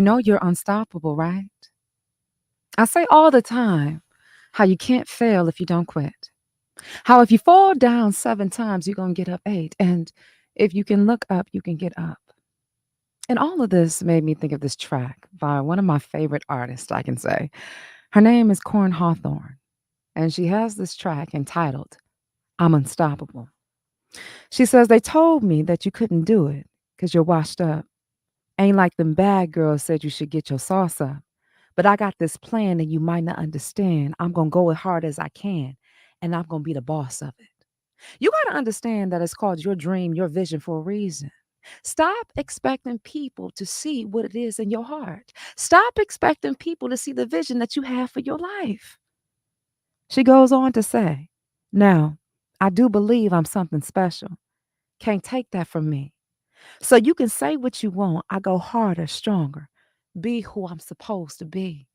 You know you're unstoppable, right? I say all the time how you can't fail if you don't quit. How if you fall down 7 times, you're going to get up 8. And if you can look up, you can get up. And all of this made me think of this track by one of my favorite artists, I can say. Her name is Corn Hawthorne. And she has this track entitled, I'm Unstoppable. She says, they told me that you couldn't do it because you're washed up. Ain't like them bad girls said you should get your sauce up. But I got this plan that you might not understand. I'm going to go as hard as I can, and I'm going to be the boss of it. You got to understand that it's called your dream, your vision for a reason. Stop expecting people to see what it is in your heart. Stop expecting people to see the vision that you have for your life. She goes on to say, now, I do believe I'm something special. Can't take that from me. So you can say what you want. I go harder, stronger. Be who I'm supposed to be.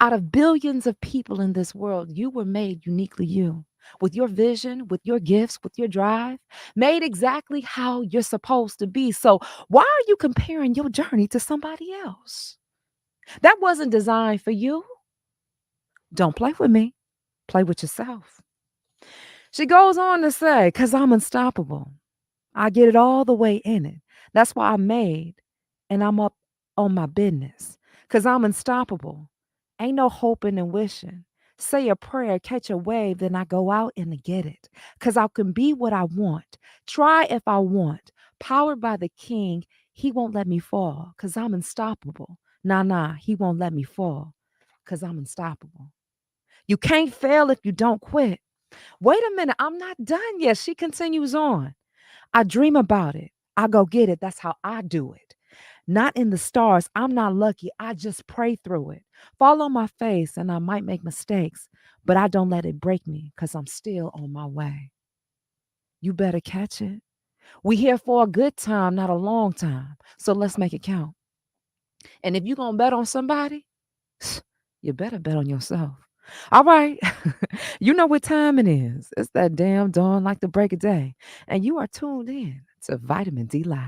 Out of billions of people in this world, you were made uniquely you, with your vision, with your gifts, with your drive, made exactly how you're supposed to be. So why are you comparing your journey to somebody else? That wasn't designed for you. Don't play with me, play with yourself. She goes on to say, because I'm unstoppable. I get it all the way in it. That's why I'm made and I'm up on my business because I'm unstoppable. Ain't no hoping and wishing. Say a prayer, catch a wave, then I go out and I get it because I can be what I want. Try if I want. Powered by the king, he won't let me fall because I'm unstoppable. Nah, he won't let me fall because I'm unstoppable. You can't fail if you don't quit. Wait a minute, I'm not done yet. She continues on. I dream about it. I go get it. That's how I do it. Not in the stars. I'm not lucky. I just pray through it. Fall on my face and I might make mistakes, but I don't let it break me because I'm still on my way. You better catch it. We here for a good time, not a long time. So let's make it count. And if you're going to bet on somebody, you better bet on yourself. All right. You know what time it is. It's that damn dawn like the break of day. And you are tuned in to Vitamin D Live.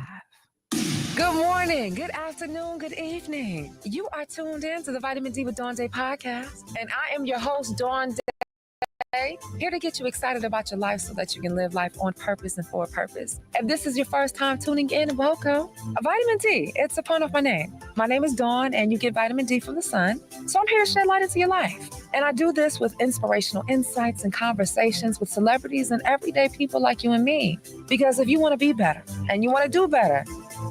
Good morning, good afternoon, good evening. You are tuned in to the Vitamin D with Dawn Day podcast, and I am your host, Dawn Day, here to get you excited about your life so that you can live life on purpose and for a purpose. If this is your first time tuning in, welcome. Vitamin D, it's a pun of my name. My name is Dawn, and you get vitamin D from the sun, so I'm here to shed light into your life. And I do this with inspirational insights and conversations with celebrities and everyday people like you and me. Because if you want to be better and you want to do better,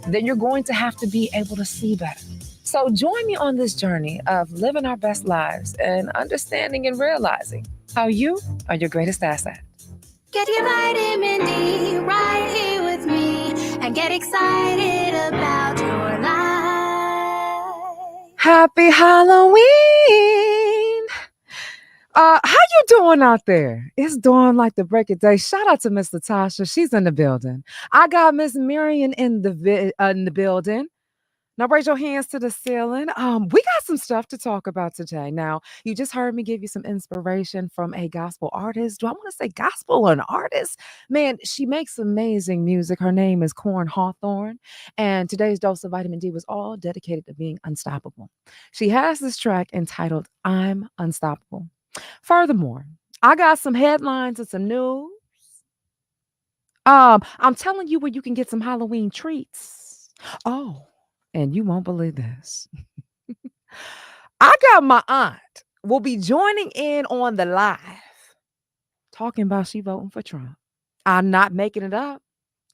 then you're going to have to be able to see better. So join me on this journey of living our best lives and understanding and realizing how you are your greatest asset. Get your vitamin D right here with me and get excited about your life. Happy Halloween! How you doing out there? It's dawn like the break of day. Shout out to Miss Latasha. She's in the building. I got Miss Marion in the building. Now raise your hands to the ceiling. We got some stuff to talk about today. Now, you just heard me give you some inspiration from a gospel artist. Do I want to say gospel or an artist? Man, she makes amazing music. Her name is Corn Hawthorne. And today's dose of vitamin D was all dedicated to being unstoppable. She has this track entitled I'm Unstoppable. Furthermore, I got some headlines and some news. I'm telling you where you can get some Halloween treats. Oh, and you won't believe this. I got my aunt will be joining in on the live talking about she voting for Trump. I'm not making it up.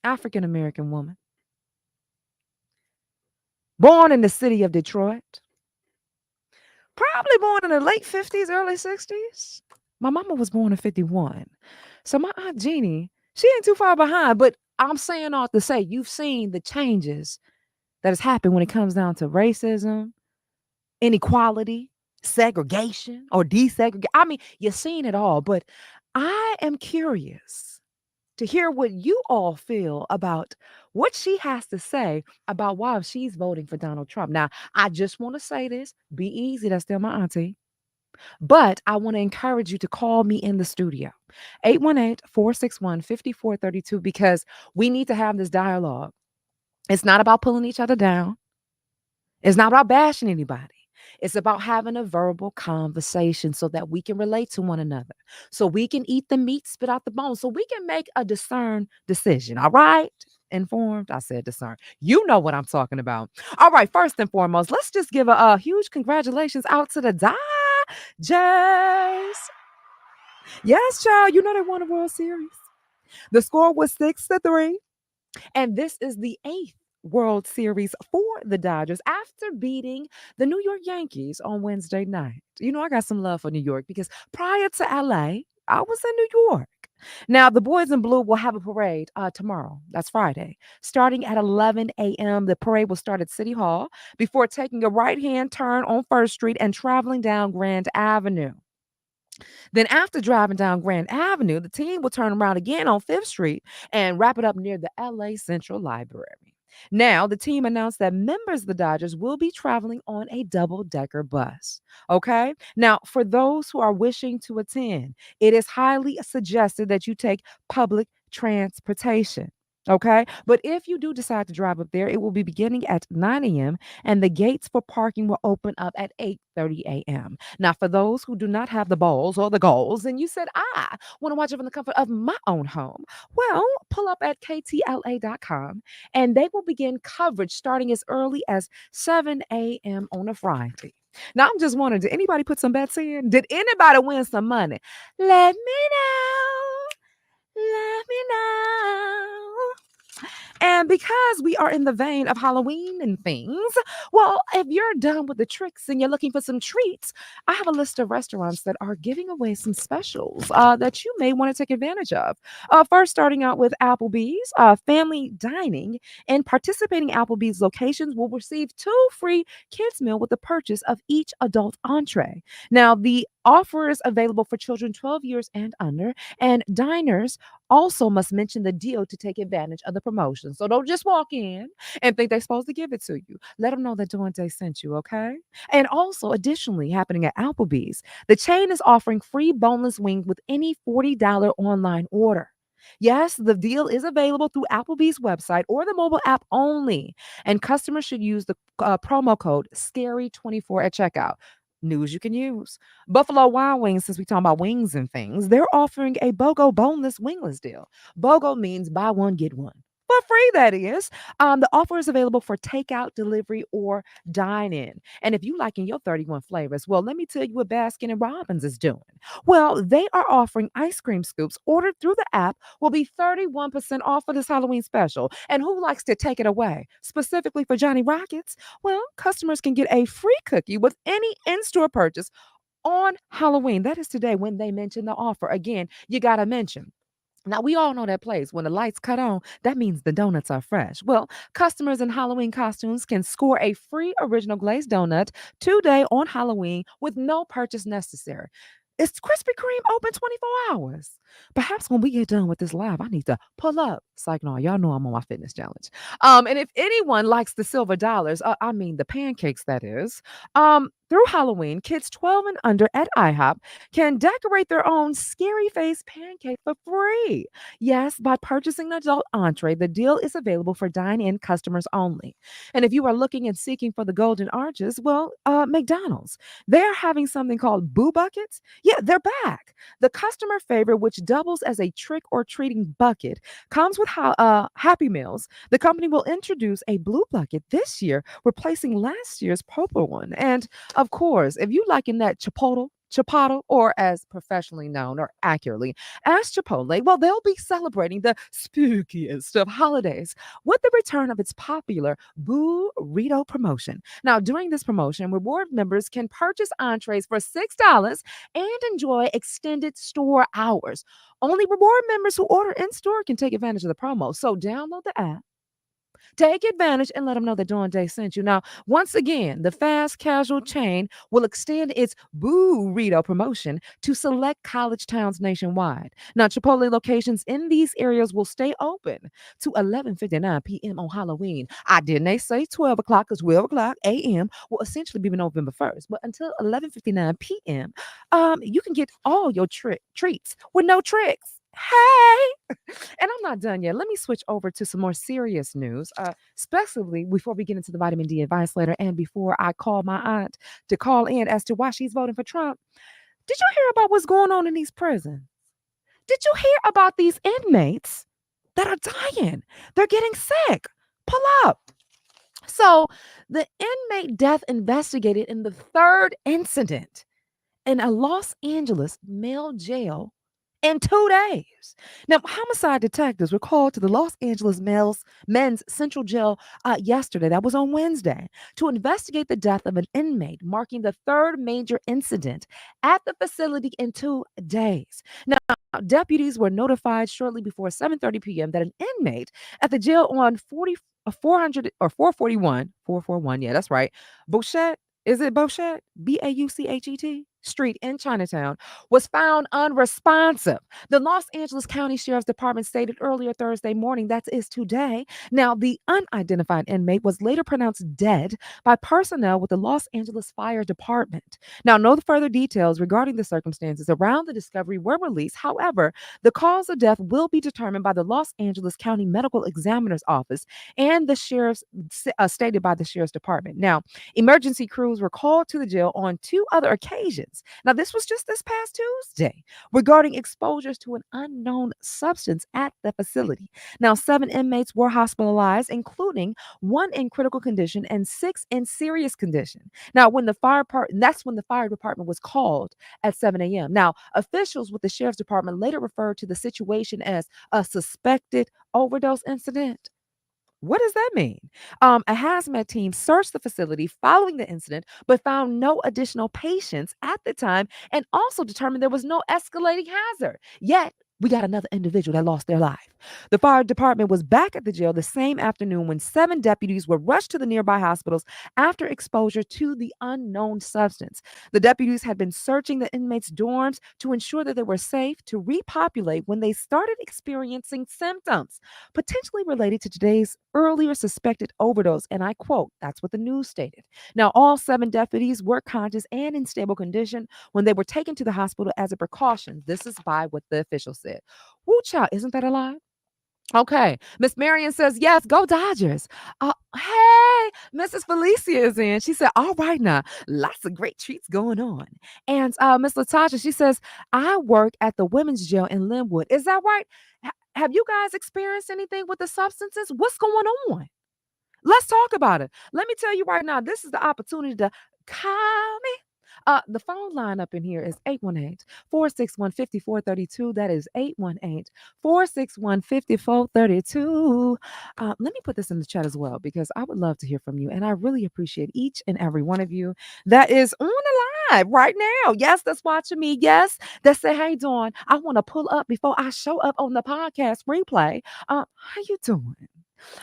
African American woman. Born in the city of Detroit. Probably born in the late 50s, early 60s. My mama was born in 51. So my aunt Jeannie, she ain't too far behind, but I'm saying all to say you've seen the changes that has happened when it comes down to racism, inequality, segregation, or desegregation. I mean, you've seen it all, but I am curious to hear what you all feel about what she has to say about why she's voting for Donald Trump. Now, I just want to say this be easy, that's still my auntie. But I want to encourage you to call me in the studio, 818-461-5432, because we need to have this dialogue. It's not about pulling each other down. It's not about bashing anybody. It's about having a verbal conversation so that we can relate to one another, so we can eat the meat, spit out the bones, so we can make a discerned decision. All right? Informed. I said discern. You know what I'm talking about. All right. First and foremost, let's just give a huge congratulations out to the Dodgers. Yes, child. You know they won the World Series. The score was 6-3. And this is the eighth World Series for the Dodgers after beating the New York Yankees on Wednesday night. You know, I got some love for New York because prior to LA, I was in New York. Now, the boys in blue will have a parade tomorrow. That's Friday. Starting at 11 a.m., the parade will start at City Hall before taking a right hand turn on First Street and traveling down Grand Avenue. Then, after driving down Grand Avenue, the team will turn around again on Fifth Street and wrap it up near the LA Central Library. Now, the team announced that members of the Dodgers will be traveling on a double decker bus. Okay. Now, for those who are wishing to attend, it is highly suggested that you take public transportation. Okay. But if you do decide to drive up there, it will be beginning at 9 a.m. and the gates for parking will open up at 8:30 a.m. Now, for those who do not have the balls or the goals, and you said, I want to watch it from the comfort of my own home, well, pull up at ktla.com and they will begin coverage starting as early as 7 a.m. on a Friday. Now, I'm just wondering, did anybody put some bets in? Did anybody win some money? Let me know. Let me know. And because we are in the vein of Halloween and things, well, if you're done with the tricks and you're looking for some treats, I have a list of restaurants that are giving away some specials that you may want to take advantage of. First, starting out with Applebee's, family dining and participating Applebee's locations will receive 2 free kids' meal with the purchase of each adult entree. Now, the offer is available for children 12 years and under, and diners also must mention the deal to take advantage of the promotion. So don't just walk in and think they're supposed to give it to you. Let them know that Duante sent you, okay? And also, additionally, happening at Applebee's, the chain is offering free boneless wings with any $40 online order. Yes, the deal is available through Applebee's website or the mobile app only. And customers should use the promo code SCARY24 at checkout. News you can use. Buffalo Wild Wings, since we talking about wings and things, they're offering a BOGO boneless wingless deal. BOGO means buy one, get one. For free, that is. The offer is available for takeout, delivery, or dine in. And if you liking your 31 flavors, well, let me tell you what Baskin and Robbins is doing. Well, they are offering ice cream scoops ordered through the app will be 31% off for this Halloween special. And who likes to take it away? Specifically for Johnny Rockets? Well, customers can get a free cookie with any in store purchase on Halloween. That is today when they mention the offer. Again, you got to mention. Now, we all know that place. When the lights cut on, that means the donuts are fresh. Well, customers in Halloween costumes can score a free original glazed donut today on Halloween with no purchase necessary. Is Krispy Kreme open 24 hours? Perhaps when we get done with this live, I need to pull up. Psych, no, y'all know I'm on my fitness challenge. And if anyone likes the silver dollars, I mean the pancakes, that is, through Halloween, kids 12 and under at IHOP can decorate their own scary face pancake for free. Yes, by purchasing an adult entree, the deal is available for dine-in customers only. And if you are looking and seeking for the golden arches, well, McDonald's, they're having something called Boo Buckets. Yeah, they're back. The customer favorite, which doubles as a trick or treating bucket, comes with Happy Meals. The company will introduce a blue bucket this year, replacing last year's purple one. And of course, if you liking that Chipotle, or as professionally known or accurately as Chipotle, well, they'll be celebrating the spookiest of holidays with the return of its popular Burrito promotion. Now, during this promotion, reward members can purchase entrees for $6 and enjoy extended store hours. Only reward members who order in store can take advantage of the promo. So download the app. Take advantage and let them know that Dawn Day sent you. Now, once again, the fast casual chain will extend its burrito promotion to select college towns nationwide. Now, Chipotle locations in these areas will stay open to 11:59 p.m. on Halloween. I didn't they say 12 o'clock because 12 o'clock a.m. will essentially be November 1st. But until 11:59 p.m., you can get all your treats with no tricks. Hey, and I'm not done yet. Let me switch over to some more serious news, especially before we get into the vitamin D advice letter and before I call my aunt to call in as to why she's voting for Trump. Did you hear about what's going on in these prisons? Did you hear about these inmates that are dying? They're getting sick. Pull up. So, the inmate death investigated in the third incident in a Los Angeles male jail in 2 days. Now, homicide detectives were called to the Los Angeles men's central jail yesterday, that was on Wednesday, to investigate the death of an inmate, marking the third major incident at the facility in 2 days. Now, deputies were notified shortly before 7:30 p.m. that an inmate at the jail on 400 or 441, yeah, that's right, Bouchette, is it Bouchette? Bauchet Street in Chinatown was found unresponsive. The Los Angeles County Sheriff's Department stated earlier Thursday morning, that is today. Now, the unidentified inmate was later pronounced dead by personnel with the Los Angeles Fire Department. Now, no further details regarding the circumstances around the discovery were released. However, the cause of death will be determined by the Los Angeles County Medical Examiner's Office and the sheriff's stated by the sheriff's department. Now, emergency crews were called to the jail on 2 other occasions. Now, this was just this past Tuesday regarding exposures to an unknown substance at the facility. Now, 7 inmates were hospitalized, including 1 in critical condition and 6 in serious condition. Now, that's when the fire department was called at 7 a.m. Now, officials with the sheriff's department later referred to the situation as a suspected overdose incident. What does that mean? A hazmat team searched the facility following the incident, but found no additional patients at the time and also determined there was no escalating hazard. Yet, we got another individual that lost their life. The fire department was back at the jail the same afternoon when 7 deputies were rushed to the nearby hospitals after exposure to the unknown substance. The deputies had been searching the inmates' dorms to ensure that they were safe to repopulate when they started experiencing symptoms potentially related to today's earlier suspected overdose. And I quote, that's what the news stated. Now, all 7 deputies were conscious and in stable condition when they were taken to the hospital as a precaution. This is by what the official said. Woo child, isn't that a lie? Okay. Miss Marion says, yes, go Dodgers. Hey, Mrs. Felicia is in. She said, all right now, lots of great treats going on. And Miss Latasha, she says, I work at the women's jail in Linwood. Is that right? Have you guys experienced anything with the substances? What's going on? Let's talk about it. Let me tell you right now, this is the opportunity to call me. The phone line up in here is 818-461-5432. That is 818-461-5432. Let me put this in the chat as well because I would love to hear from you. And I really appreciate each and every one of you that is on the live right now. Yes, that's watching me. Yes, that say, hey, Dawn, I want to pull up before I show up on the podcast replay. How you doing?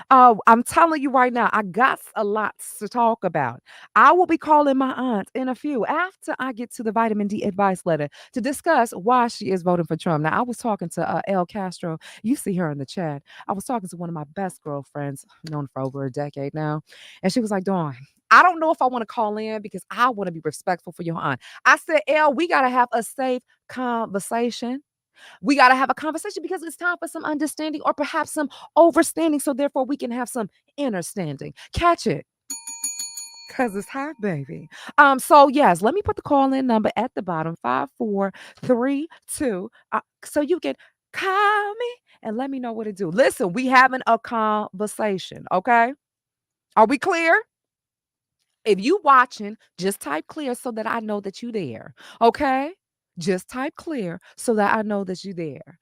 I'm telling you right now, I got a lot to talk about. I will be calling my aunt in a few after I get to the vitamin D advice letter to discuss why she is voting for Trump. Now, I was talking to El Castro. You see her in the chat. I was talking to one of my best girlfriends, known for over a decade now. And she was like, Dawn, I don't know if I want to call in because I want to be respectful for your aunt. I said, El, we got to have a safe conversation. We got to have a conversation because it's time for some understanding or perhaps some overstanding. So therefore we can have some understanding. Catch it. Cause it's hot, baby. So yes, let me put the call-in number at the bottom, 5432. So you can call me and let me know what to do. Listen, we having a conversation, okay? Are we clear? If you watching, just type clear so that I know that you there. Okay? Just type clear so that I know that you there.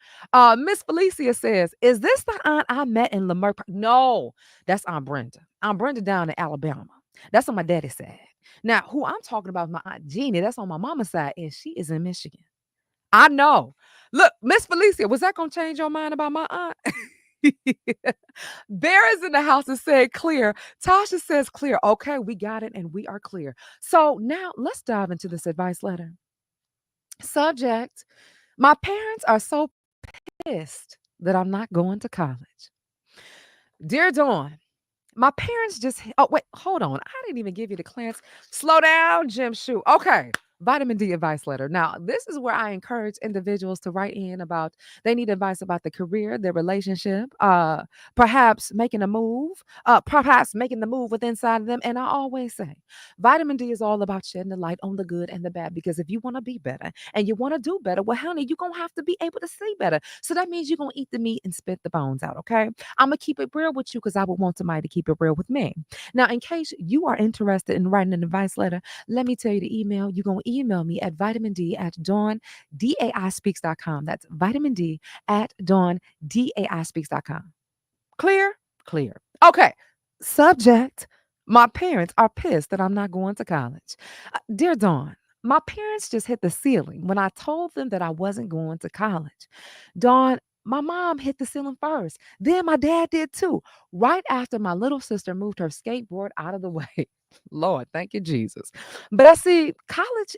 Miss Felicia says, is this the aunt I met in Leimert Park? No, that's Aunt Brenda. Aunt Brenda down in Alabama. That's on my daddy's side. Now, who I'm talking about is my Aunt Jeannie. That's on my mama's side, and she is in Michigan. I know. Look, Miss Felicia, was that going to change your mind about my aunt? Bear is in the house and said clear. Tasha says clear. Okay, we got it and we are clear. So now let's dive into this advice letter. Subject: my parents are so pissed that I'm not going to college. Dear Dawn, my parents just, oh, wait, hold on. I didn't even give you the clearance. Slow down, Jim Shoe. Okay, Vitamin D advice letter. Now, this is where I encourage individuals to write in about they need advice about the career, their relationship, perhaps making a move, perhaps making the move with inside of them. And I always say, vitamin D is all about shedding the light on the good and the bad. Because if you want to be better and you want to do better, well, honey, you're gonna have to be able to see better. So that means you're gonna eat the meat and spit the bones out. Okay. I'm gonna keep it real with you because I would want somebody to keep it real with me. Now, in case you are interested in writing an advice letter, let me tell you the email. You're going to email me at vitamin D at dawndai.speaks.com. That's vitamin D at dawndai.speaks.com. Clear? Clear. Okay. Subject. My parents are pissed that I'm not going to college. Dear Dawn, my parents just hit the ceiling when I told them that I wasn't going to college. Dawn, my mom hit the ceiling first. Then my dad did too, right after my little sister moved her skateboard out of the way. Lord, thank you, Jesus. But I see college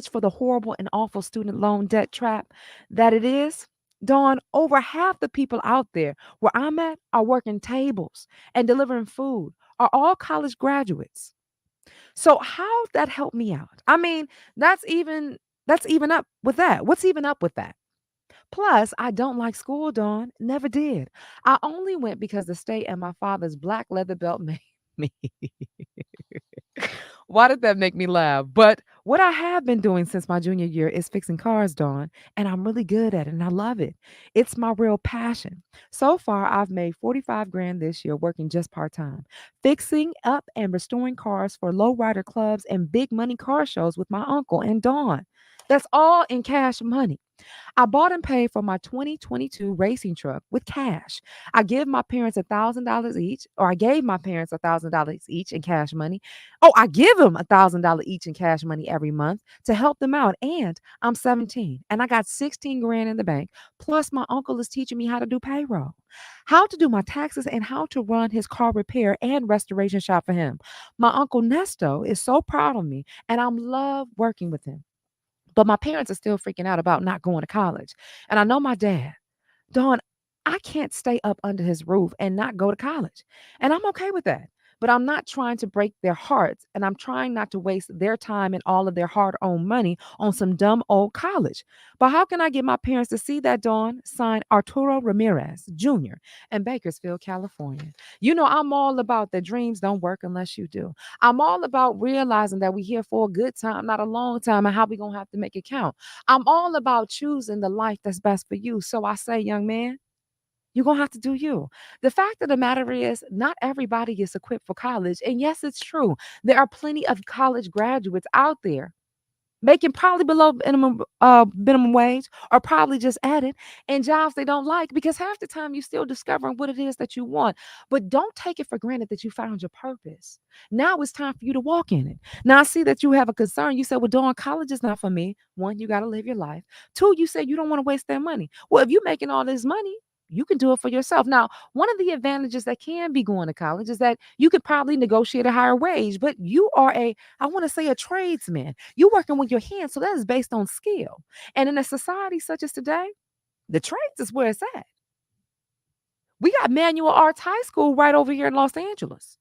for the horrible and awful student loan debt trap that it is. Dawn, over half the people out there where I'm at are working tables and delivering food, are all college graduates. So how that helped me out? I mean, that's even up with that. What's even up with that? Plus, I don't like school, Dawn. Never did. I only went because the state and my father's black leather belt made me. Why did that make me laugh? But what I have been doing since my junior year is fixing cars, Dawn, and I'm really good at it and I love it. It's my real passion. So far, I've made 45 grand this year working just part-time, fixing up and restoring cars for lowrider clubs and big money car shows with my uncle and Dawn. That's all in cash money. I bought and paid for my 2022 racing truck with cash. I give my parents $1,000 each, or I gave my parents $1,000 each in cash money. Oh, I give them $1,000 each in cash money every month to help them out. And I'm 17 and I got 16 grand in the bank. Plus, my uncle is teaching me how to do payroll, how to do my taxes, and how to run his car repair and restoration shop for him. My uncle Nesto is so proud of me, and I'm love working with him. But my parents are still freaking out about not going to college. And I know my dad, Dawn, I can't stay up under his roof and not go to college. And I'm okay with that. But I'm not trying to break their hearts and I'm trying not to waste their time and all of their hard earned money on some dumb old college. But how can I get my parents to see that, Dawn? Signed Arturo Ramirez Jr. in Bakersfield, California. You know, I'm all about that dreams don't work unless you do. I'm all about realizing that we're here for a good time, not a long time, and how we going to have to make it count. I'm all about choosing the life that's best for you. So I say, young man, you're going to have to do you. The fact of the matter is, not everybody is equipped for college. And yes, it's true. There are plenty of college graduates out there making probably below minimum wage or probably just at it in jobs they don't like because half the time you're still discovering what it is that you want. But don't take it for granted that you found your purpose. Now it's time for you to walk in it. Now I see that you have a concern. You said, well, Dawn, college is not for me. One, you got to live your life. Two, you said you don't want to waste that money. Well, if you're making all this money, you can do it for yourself. Now, one of the advantages that can be going to college is that you could probably negotiate a higher wage, but you are I want to say, a tradesman. You're working with your hands, so that is based on skill. And in a society such as today, the trades is where it's at. We got Manual Arts High School right over here in Los Angeles,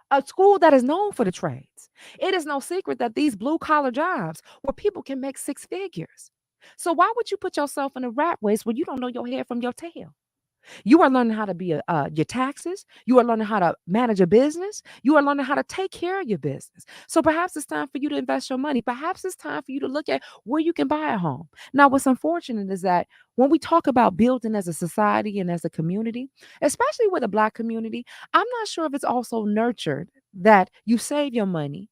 a school that is known for the trades. It is no secret that these blue collar jobs where people can make six figures. So why would you put yourself in a rat race where you don't know your head from your tail? You are learning how to be your taxes. You are learning how to manage a business. You are learning how to take care of your business. So perhaps it's time for you to invest your money. Perhaps it's time for you to look at where you can buy a home. Now, what's unfortunate is that when we talk about building as a society and as a community, especially with a Black community, I'm not sure if it's also nurtured that you save your money,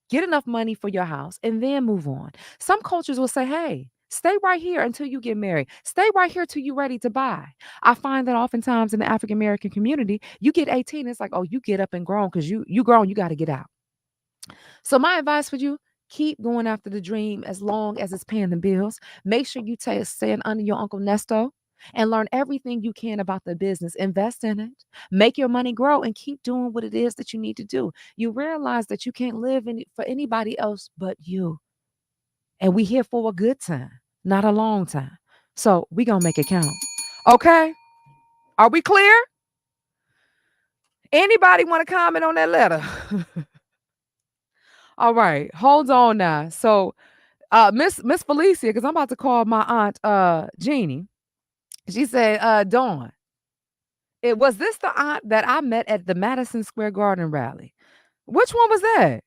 get enough money for your house, and then move on. Some cultures will say, hey, stay right here until you get married. Stay right here till you're ready to buy. I find that oftentimes in the African American community, you get 18, it's like, oh, you get up and grown because you grown, you got to get out. So my advice for you, keep going after the dream as long as it's paying the bills. Make sure you stand under your Uncle Nesto and learn everything you can about the business. Invest in it, make your money grow, and keep doing what it is that you need to do. You realize that you can't live for anybody else but you. And we here for a good time, not a long time. So we gonna make it count. Okay? Are we clear? Anybody want to comment on that letter? All right, hold on now. So, Miss Felicia, because I'm about to call my aunt Jeannie. She said, Dawn, it was this the aunt that I met at the Madison Square Garden rally? Which one was that?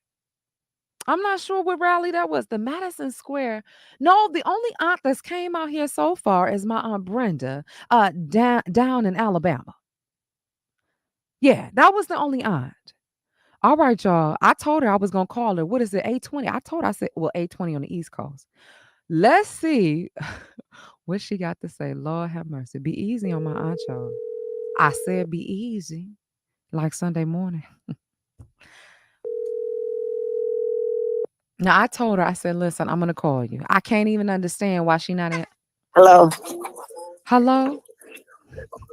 I'm not sure what rally that was. The Madison Square. No, the only aunt that's came out here so far is my aunt Brenda, down in Alabama. Yeah, that was the only aunt. All right, y'all. I told her I was gonna call her. What is it? 8:20. I said, well, 8:20 on the East Coast. Let's see what she got to say. Lord have mercy. Be easy on my aunt, y'all. I said be easy. Like Sunday morning. Now I told her, I said, listen, I'm gonna call you. I can't even understand why she not in. Hello, Hello?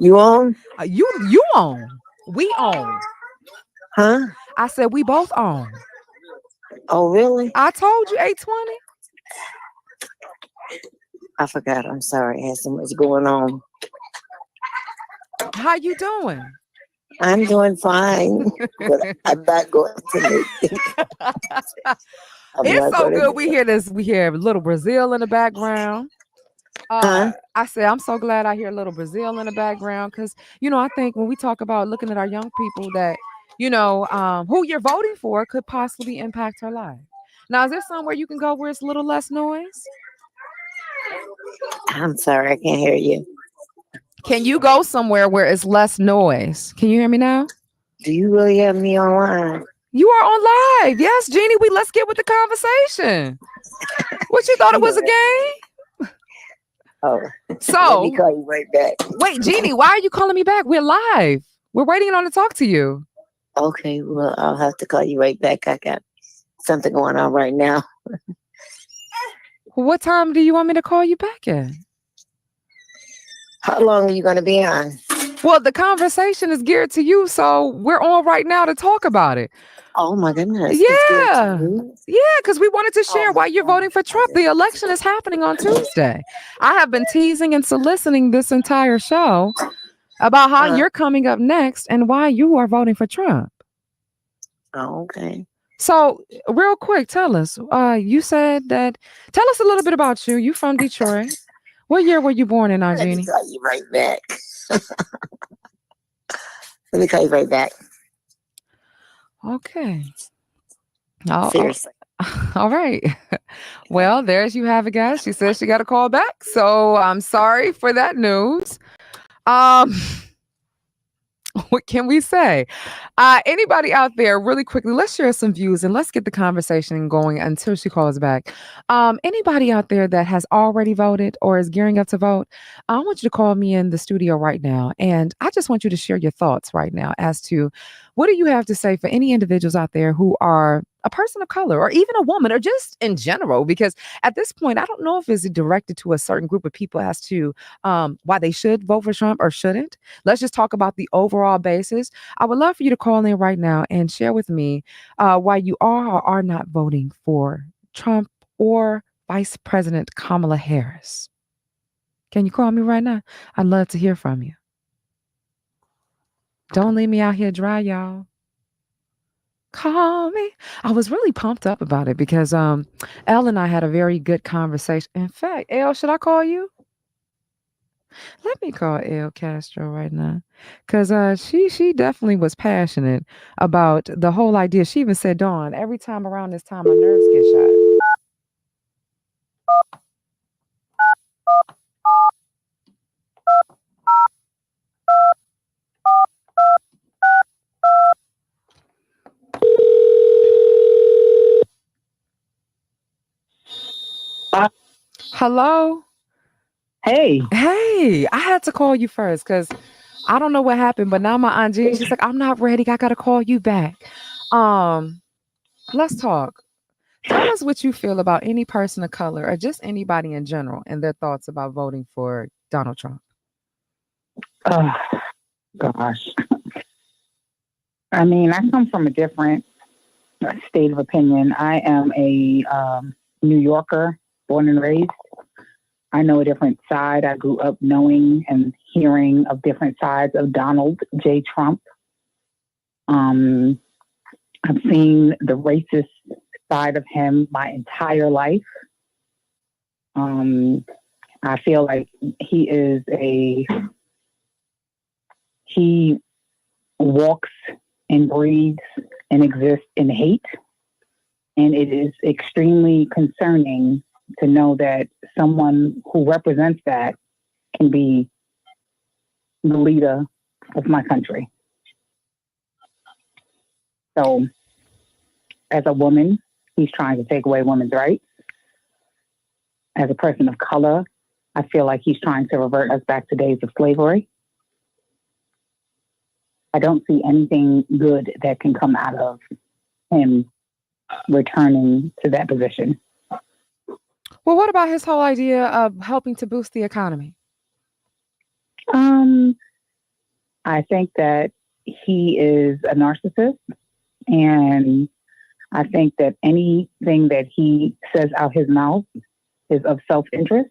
you on? You on. We on. Huh? I said we both on. Oh, really? I told you 8:20. I forgot. I'm sorry. I had so much going on. How you doing? I'm doing fine, but I'm not going to make it. I'm It's not so going to good. do We it. hear this. We hear little Brazil in the background. Huh? I say I'm so glad I hear little Brazil in the background because I think when we talk about looking at our young people that who you're voting for could possibly impact her life. Now, is there somewhere you can go where it's a little less noise? I'm sorry. I can't hear you. Can you go somewhere where it's less noise? Can you hear me now? Do you really have me online? You are on live. Yes, Jeannie. Let's get with the conversation. What you thought it You was don't a have game? Oh, let me So call you right back. wait, Jeannie, why are you calling me back? We're live. We're waiting on to talk to you. Okay, well, I'll have to call you right back. I got something going on right now. What time do you want me to call you back at? How long are you going to be on? Well, the conversation is geared to you, so we're on right now to talk about it. Oh, my goodness. It's good to Yeah. you. Yeah, because we wanted to Oh, share my why you're God. voting for Trump. The election is happening on Tuesday. I have been teasing and soliciting this entire show about how you're coming up next and why you are voting for Trump. Oh, okay. So, real quick, tell us. You said that. Tell us a little bit about you. You from Detroit. What year were you born in, Let me Jeannie? call you right back. Let me call you right back. Okay. Oh, Seriously. all right. Well, there's you have it, guys. She says she got a call back. So I'm sorry for that news. Um, what can we say? Anybody out there, really quickly, let's share some views and let's get the conversation going until she calls back. Anybody out there that has already voted or is gearing up to vote, I want you to call me in the studio right now. And I just want you to share your thoughts right now as to what do you have to say for any individuals out there who are a person of color or even a woman or just in general, because at this point, I don't know if it's directed to a certain group of people as to why they should vote for Trump or shouldn't. Let's just talk about the overall basis. I would love for you to call in right now and share with me why you are or are not voting for Trump or Vice President Kamala Harris. Can you call me right now? I'd love to hear from you. Don't leave me out here dry, y'all. Call me. I was really pumped up about it because Elle and I had a very good conversation. In fact, Elle, should I call you? Let me call Elle Castro right now, cause she definitely was passionate about the whole idea. She even said, "Dawn, every time around this time, my nerves get shot." Hello. Hey. Hey, I had to call you first because I don't know what happened, but now my Aunt Jeannie, she's like, "I'm not ready. I gotta call you back." Let's talk. Tell us what you feel about any person of color or just anybody in general and their thoughts about voting for Donald Trump. Oh, gosh. I mean, I come from a different state of opinion. I am a New Yorker, born and raised. I know a different side. I grew up knowing and hearing of different sides of Donald J. Trump. I've seen the racist side of him my entire life. I feel like he walks and breathes and exists in hate. And it is extremely concerning to know that someone who represents that can be the leader of my country. So, as a woman, he's trying to take away women's rights. As a person of color, I feel like he's trying to revert us back to days of slavery. I don't see anything good that can come out of him returning to that position. Well, what about his whole idea of helping to boost the economy? I think that he is a narcissist, and I think that anything that he says out his mouth is of self-interest.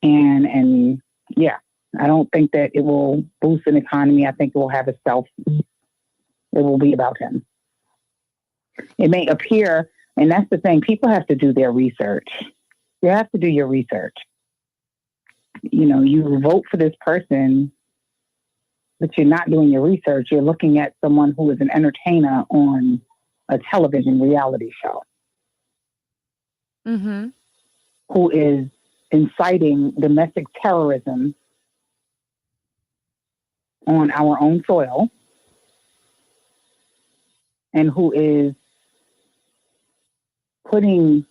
And yeah, I don't think that it will boost an economy. I think it will have it will be about him. It may appear, and that's the thing, people have to do their research. You have to do your research. You know, you vote for this person, but you're not doing your research. You're looking at someone who is an entertainer on a television reality show. Mm-hmm. Who is inciting domestic terrorism on our own soil, and who is putting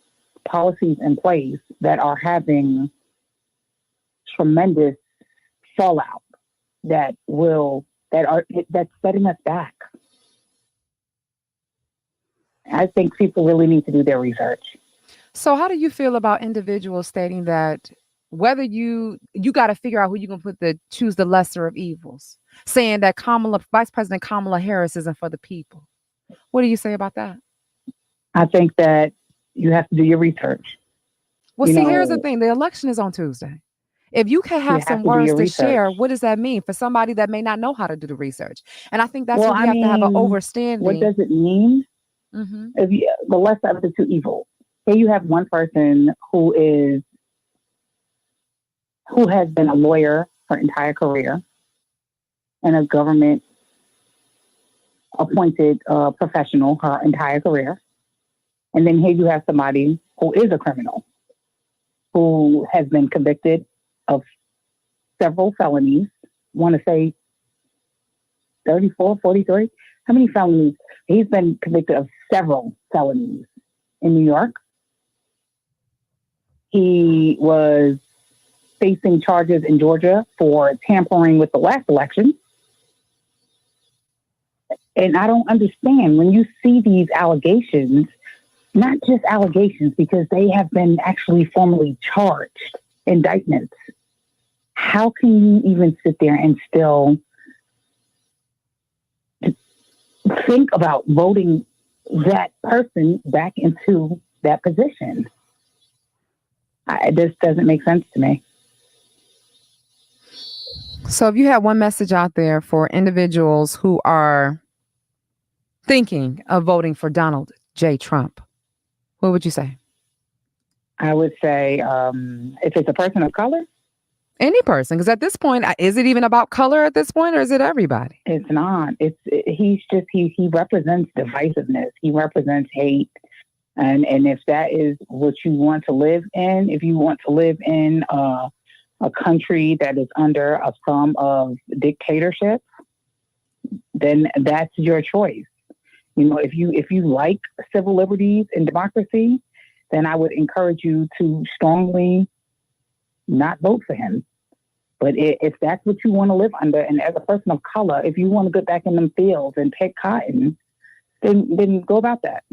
policies in place that are having tremendous fallout that's setting us back. I think people really need to do their research. So how do you feel about individuals stating that whether you got to figure out who you're going to choose the lesser of evils, saying that Vice President Kamala Harris isn't for the people? What do you say about that? I think that you have to do your research. Well, here's the thing. The election is on Tuesday. If you can have some words to share, what does that mean for somebody that may not know how to do the research? And I think that's what we have to have an understanding. What does it mean? Mm-hmm. The lesser of the two evils. Here you have one person who has been a lawyer her entire career and a government appointed professional her entire career. And then here you have somebody who is a criminal, who has been convicted of several felonies. I want to say 34, 43. How many felonies? He's been convicted of several felonies in New York. He was facing charges in Georgia for tampering with the last election. And I don't understand when you see these allegations, not just allegations, because they have been actually formally charged, indictments. How can you even sit there and still think about voting that person back into that position? This doesn't make sense to me. So if you have one message out there for individuals who are thinking of voting for Donald J. Trump, what would you say? I would say if it's a person of color. Any person, because at this point, is it even about color at this point, or is it everybody? It's not. He represents divisiveness. He represents hate. And if that is what you want to live in, if you want to live in a country that is under a form of dictatorship, then that's your choice. You know, if you like civil liberties and democracy, then I would encourage you to strongly not vote for him. But if that's what you want to live under, and as a person of color, if you want to get back in them fields and pick cotton, then go about that.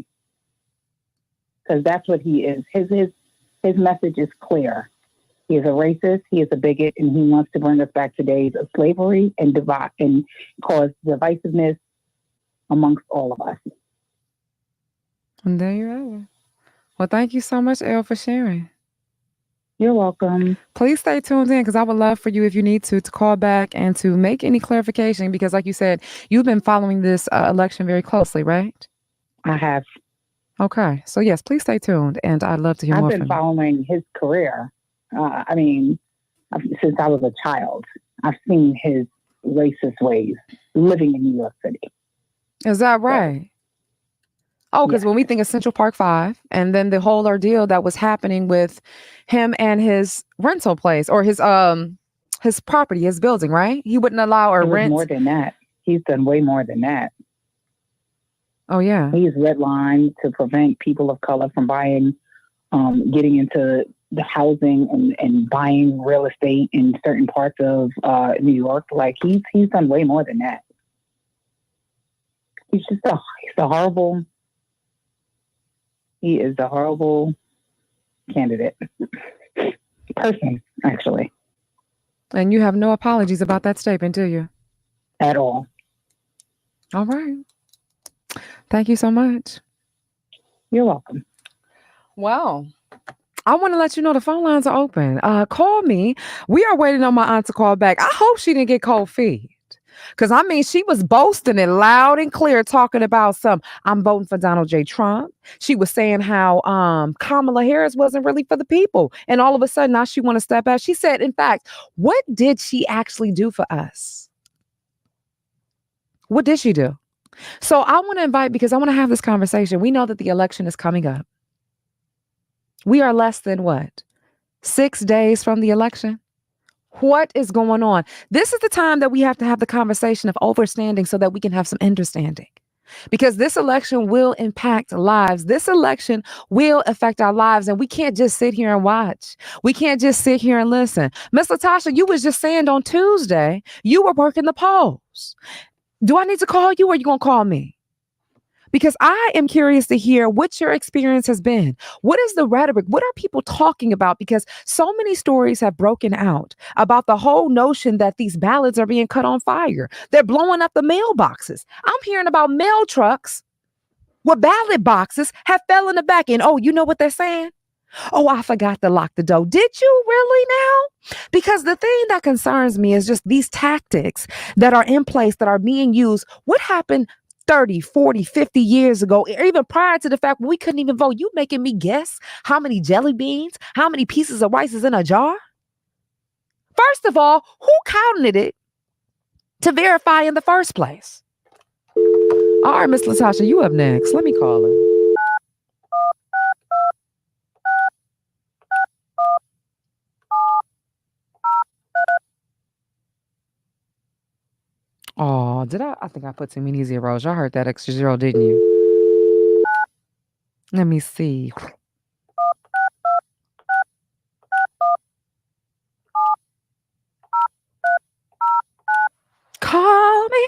Because that's what he is. His message is clear. He is a racist, he is a bigot, and he wants to bring us back to days of slavery and cause divisiveness amongst all of us. And there you have it. Well, thank you so much, Elle, for sharing. You're welcome. Please stay tuned in, because I would love for you, if you need to call back and to make any clarification, because like you said, you've been following this election very closely, right? I have. Okay. So yes, please stay tuned, and I'd love to hear I've more been from you. following his career. Since I was a child, I've seen his racist ways living in New York City. Is that So, right? Oh, because yeah, when we think of Central Park Five, and then the whole ordeal that was happening with him and his rental place or his property, his building, right? He wouldn't allow or it was more rent. than that. He's done way more than that. Oh yeah. He's redlined to prevent people of color from buying, getting into the housing and buying real estate in certain parts of New York. Like he's done way more than that. He's a horrible. He is a horrible candidate person, actually, And you have no apologies about that statement, do you? at all. All right. Thank you so much. You're welcome. Wow. I want to let you know the phone lines are open. Call me. We are waiting on my aunt to call back. I hope she didn't get cold feet. Because I mean, she was boasting it loud and clear, talking about I'm voting for Donald J. Trump. She was saying how Kamala Harris wasn't really for the people. And all of a sudden now she want to step out. She said, in fact, what did she actually do for us? What did she do? So I want to invite, because I want to have this conversation. We know that the election is coming up. We are less than what? 6 days from the election? What is going on? This is the time that we have to have the conversation of overstanding so that we can have some understanding. Because this election will impact lives. This election will affect our lives. And we can't just sit here and watch. We can't just sit here and listen. Miss Latasha, you was just saying on Tuesday, you were working the polls. Do I need to call you or are you going to call me? Because I am curious to hear what your experience has been. What is the rhetoric? What are people talking about? Because so many stories have broken out about the whole notion that these ballots are being cut on fire. They're blowing up the mailboxes. I'm hearing about mail trucks where ballot boxes have fell in the back end. Oh, you know what they're saying? Oh, I forgot to lock the door. Did you really now? Because the thing that concerns me is just these tactics that are in place that are being used. What happened 30, 40, 50 years ago, or even prior to the fact we couldn't even vote? You making me guess how many jelly beans, how many pieces of rice is in a jar? First of all, who counted it to verify in the first place? All right, Miss Latasha, you up next. Let me call her. Oh, did I? I think I put too many zeros. Y'all heard that extra zero, didn't you? Let me see. Call me.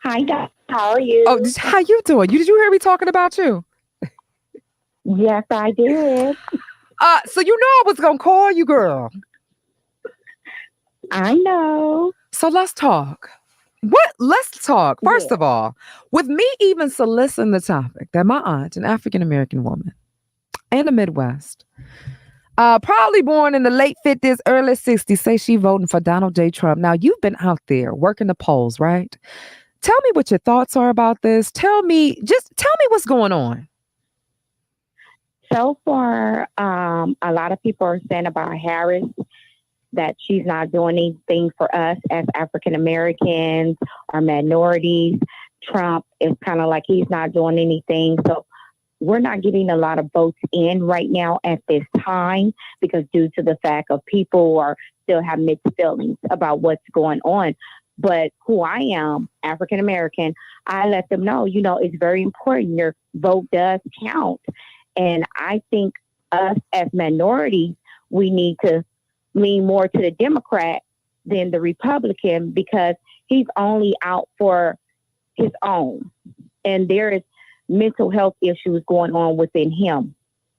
Hi, Doc. How are you? Oh, how you doing? Did you hear me talking about you? Yes, I did. So you know I was gonna call you, girl. I know. So let's talk. Let's talk. First Yeah. of all, with me even soliciting the topic that my aunt, an African American woman in the Midwest, probably born in the late 50s, early 60s, say she voting for Donald J. Trump. Now, you've been out there working the polls, right? Tell me what your thoughts are about this. Tell me what's going on. So far, a lot of people are saying about Harris that she's not doing anything for us as African Americans or minorities. Trump is kind of like he's not doing anything. So we're not getting a lot of votes in right now at this time because due to the fact of people are still have mixed feelings about what's going on. But who I am, African American, I let them know, it's very important. Your vote does count. And I think us as minorities, we need to lean more to the Democrat than the Republican because he's only out for his own. And there is mental health issues going on within him.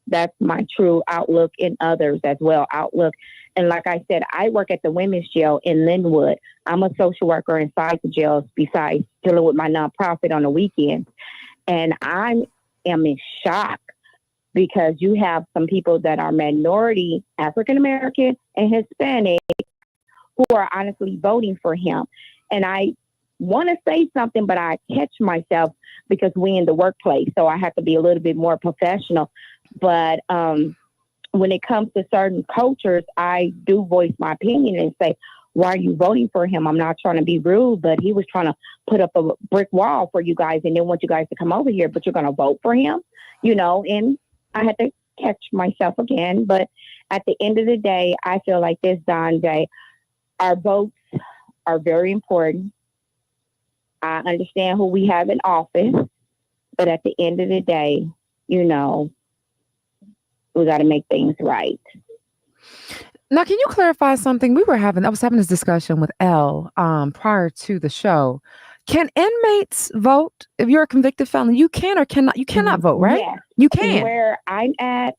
That's my true outlook, and others as well outlook. And like I said, I work at the women's jail in Linwood. I'm a social worker inside the jails besides dealing with my nonprofit on the weekends. And I am in shock because you have some people that are minority, African American and Hispanic, who are honestly voting for him. And I want to say something, but I catch myself because we in the workplace, so I have to be a little bit more professional. But when it comes to certain cultures, I do voice my opinion and say, why are you voting for him? I'm not trying to be rude, but he was trying to put up a brick wall for you guys and didn't want you guys to come over here, but you're going to vote for him, and I had to catch myself again. But at the end of the day, I feel like this, Don Day, our votes are very important. I understand who we have in office, but at the end of the day, we got to make things right. Now, can you clarify something? I was having this discussion with Elle prior to the show. Can inmates vote? If you're a convicted felon, you can or cannot. You cannot vote, right? Yes. You can. Where I'm at,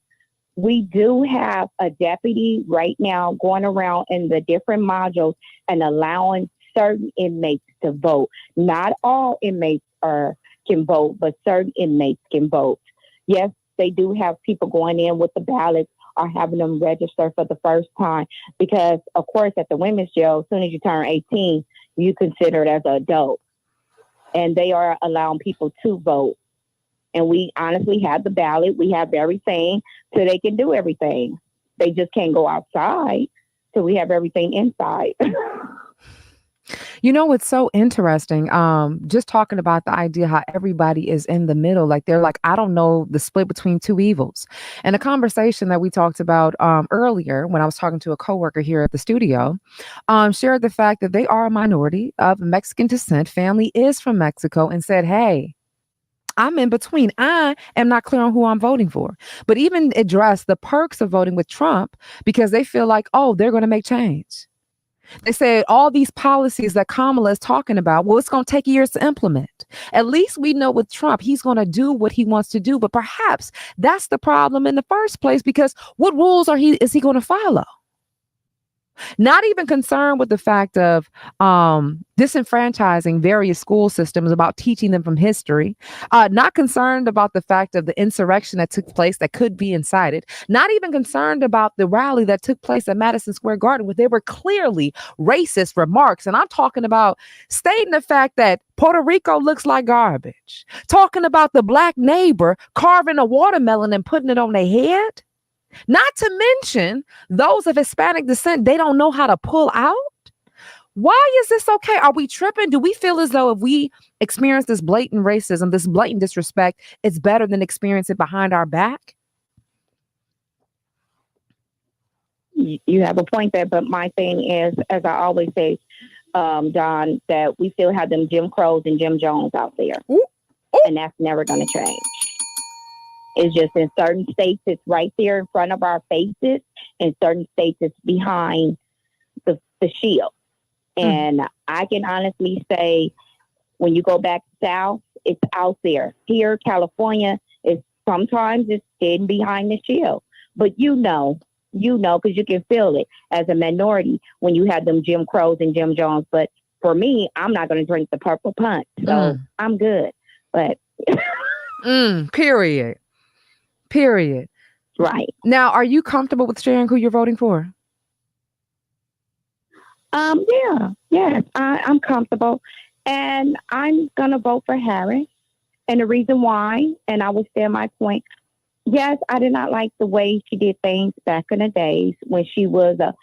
we do have a deputy right now going around in the different modules and allowing certain inmates to vote. Not all inmates can vote, but certain inmates can vote. Yes, they do have people going in with the ballots or having them register for the first time because, of course, at the women's jail, as soon as you turn 18, you considered as an adult. And they are allowing people to vote. And we honestly have the ballot. We have everything so they can do everything. They just can't go outside. So we have everything inside. It's so interesting. Just talking about the idea how everybody is in the middle. Like they're like, I don't know the split between two evils. And a conversation that we talked about earlier when I was talking to a coworker here at the studio, shared the fact that they are a minority of Mexican descent. Family is from Mexico and said, hey, I'm in between. I am not clear on who I'm voting for, but even address the perks of voting with Trump because they feel like, oh, they're going to make change. They said all these policies that Kamala is talking about, well, it's going to take years to implement. At least we know with Trump, he's going to do what he wants to do. But perhaps that's the problem in the first place, because what rules is he going to follow? Not even concerned with the fact of disenfranchising various school systems, about teaching them from history. Not concerned about the fact of the insurrection that took place that could be incited. Not even concerned about the rally that took place at Madison Square Garden, where there were clearly racist remarks. And I'm talking about stating the fact that Puerto Rico looks like garbage. Talking about the black neighbor carving a watermelon and putting it on their head. Not to mention those of Hispanic descent, they don't know how to pull out. Why is this okay? Are we tripping? Do we feel as though if we experience this blatant racism, this blatant disrespect, it's better than experience it behind our back? You have a point there, but my thing is, as I always say, Don, that we still have them Jim Crows and Jim Jones out there. Ooh. And that's never going to change. It's just in certain states, it's right there in front of our faces. In certain states, it's behind the shield. And I can honestly say, when you go back south, it's out there. Here, California, sometimes it's hidden behind the shield. But because you can feel it as a minority when you have them Jim Crows and Jim Jones. But for me, I'm not going to drink the purple punch. So I'm good. But Period. Right. Now, are you comfortable with sharing who you're voting for? Yes, I'm comfortable. And I'm going to vote for Harris. And the reason why, and I will stand my point, yes, I did not like the way she did things back in the days when she was a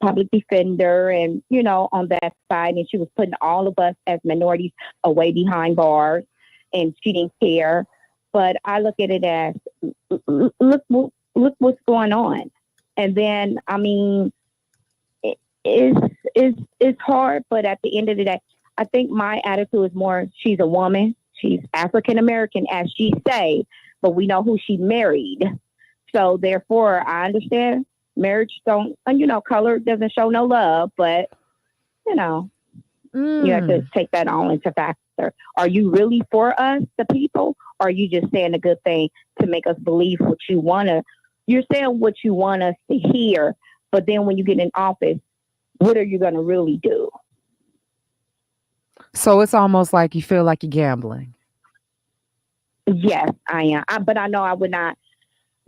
public defender and, on that side, and she was putting all of us as minorities away behind bars, and she didn't care. But I look at it as, look what's going on. And then, I mean, it's hard, but at the end of the day, I think my attitude is more, she's a woman, she's African-American, as she say, but we know who she married. So therefore, I understand marriage color doesn't show no love, but, you have to take that all into factor. Are you really for us, the people? Or are you just saying a good thing to make us believe what you want to? You're saying what you want us to hear, but then when you get in office, what are you going to really do? So it's almost like you feel like you're gambling. Yes, I am. But I know I would not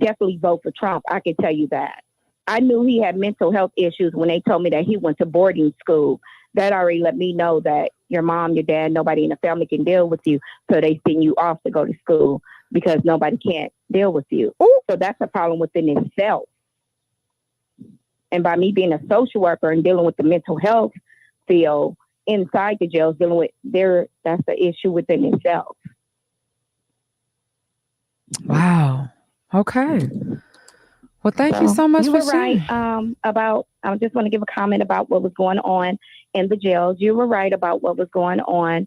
definitely vote for Trump. I can tell you that. I knew he had mental health issues when they told me that he went to boarding school. That already let me know that your mom, your dad, nobody in the family can deal with you. So they send you off to go to school because nobody can't deal with you. Ooh. So that's a problem within itself. And by me being a social worker and dealing with the mental health field inside the jails, dealing with that's the issue within itself. Wow. Okay. Well, thank you so much You for were right sharing. about. I just want to give a comment about what was going on in the jails. You were right about what was going on.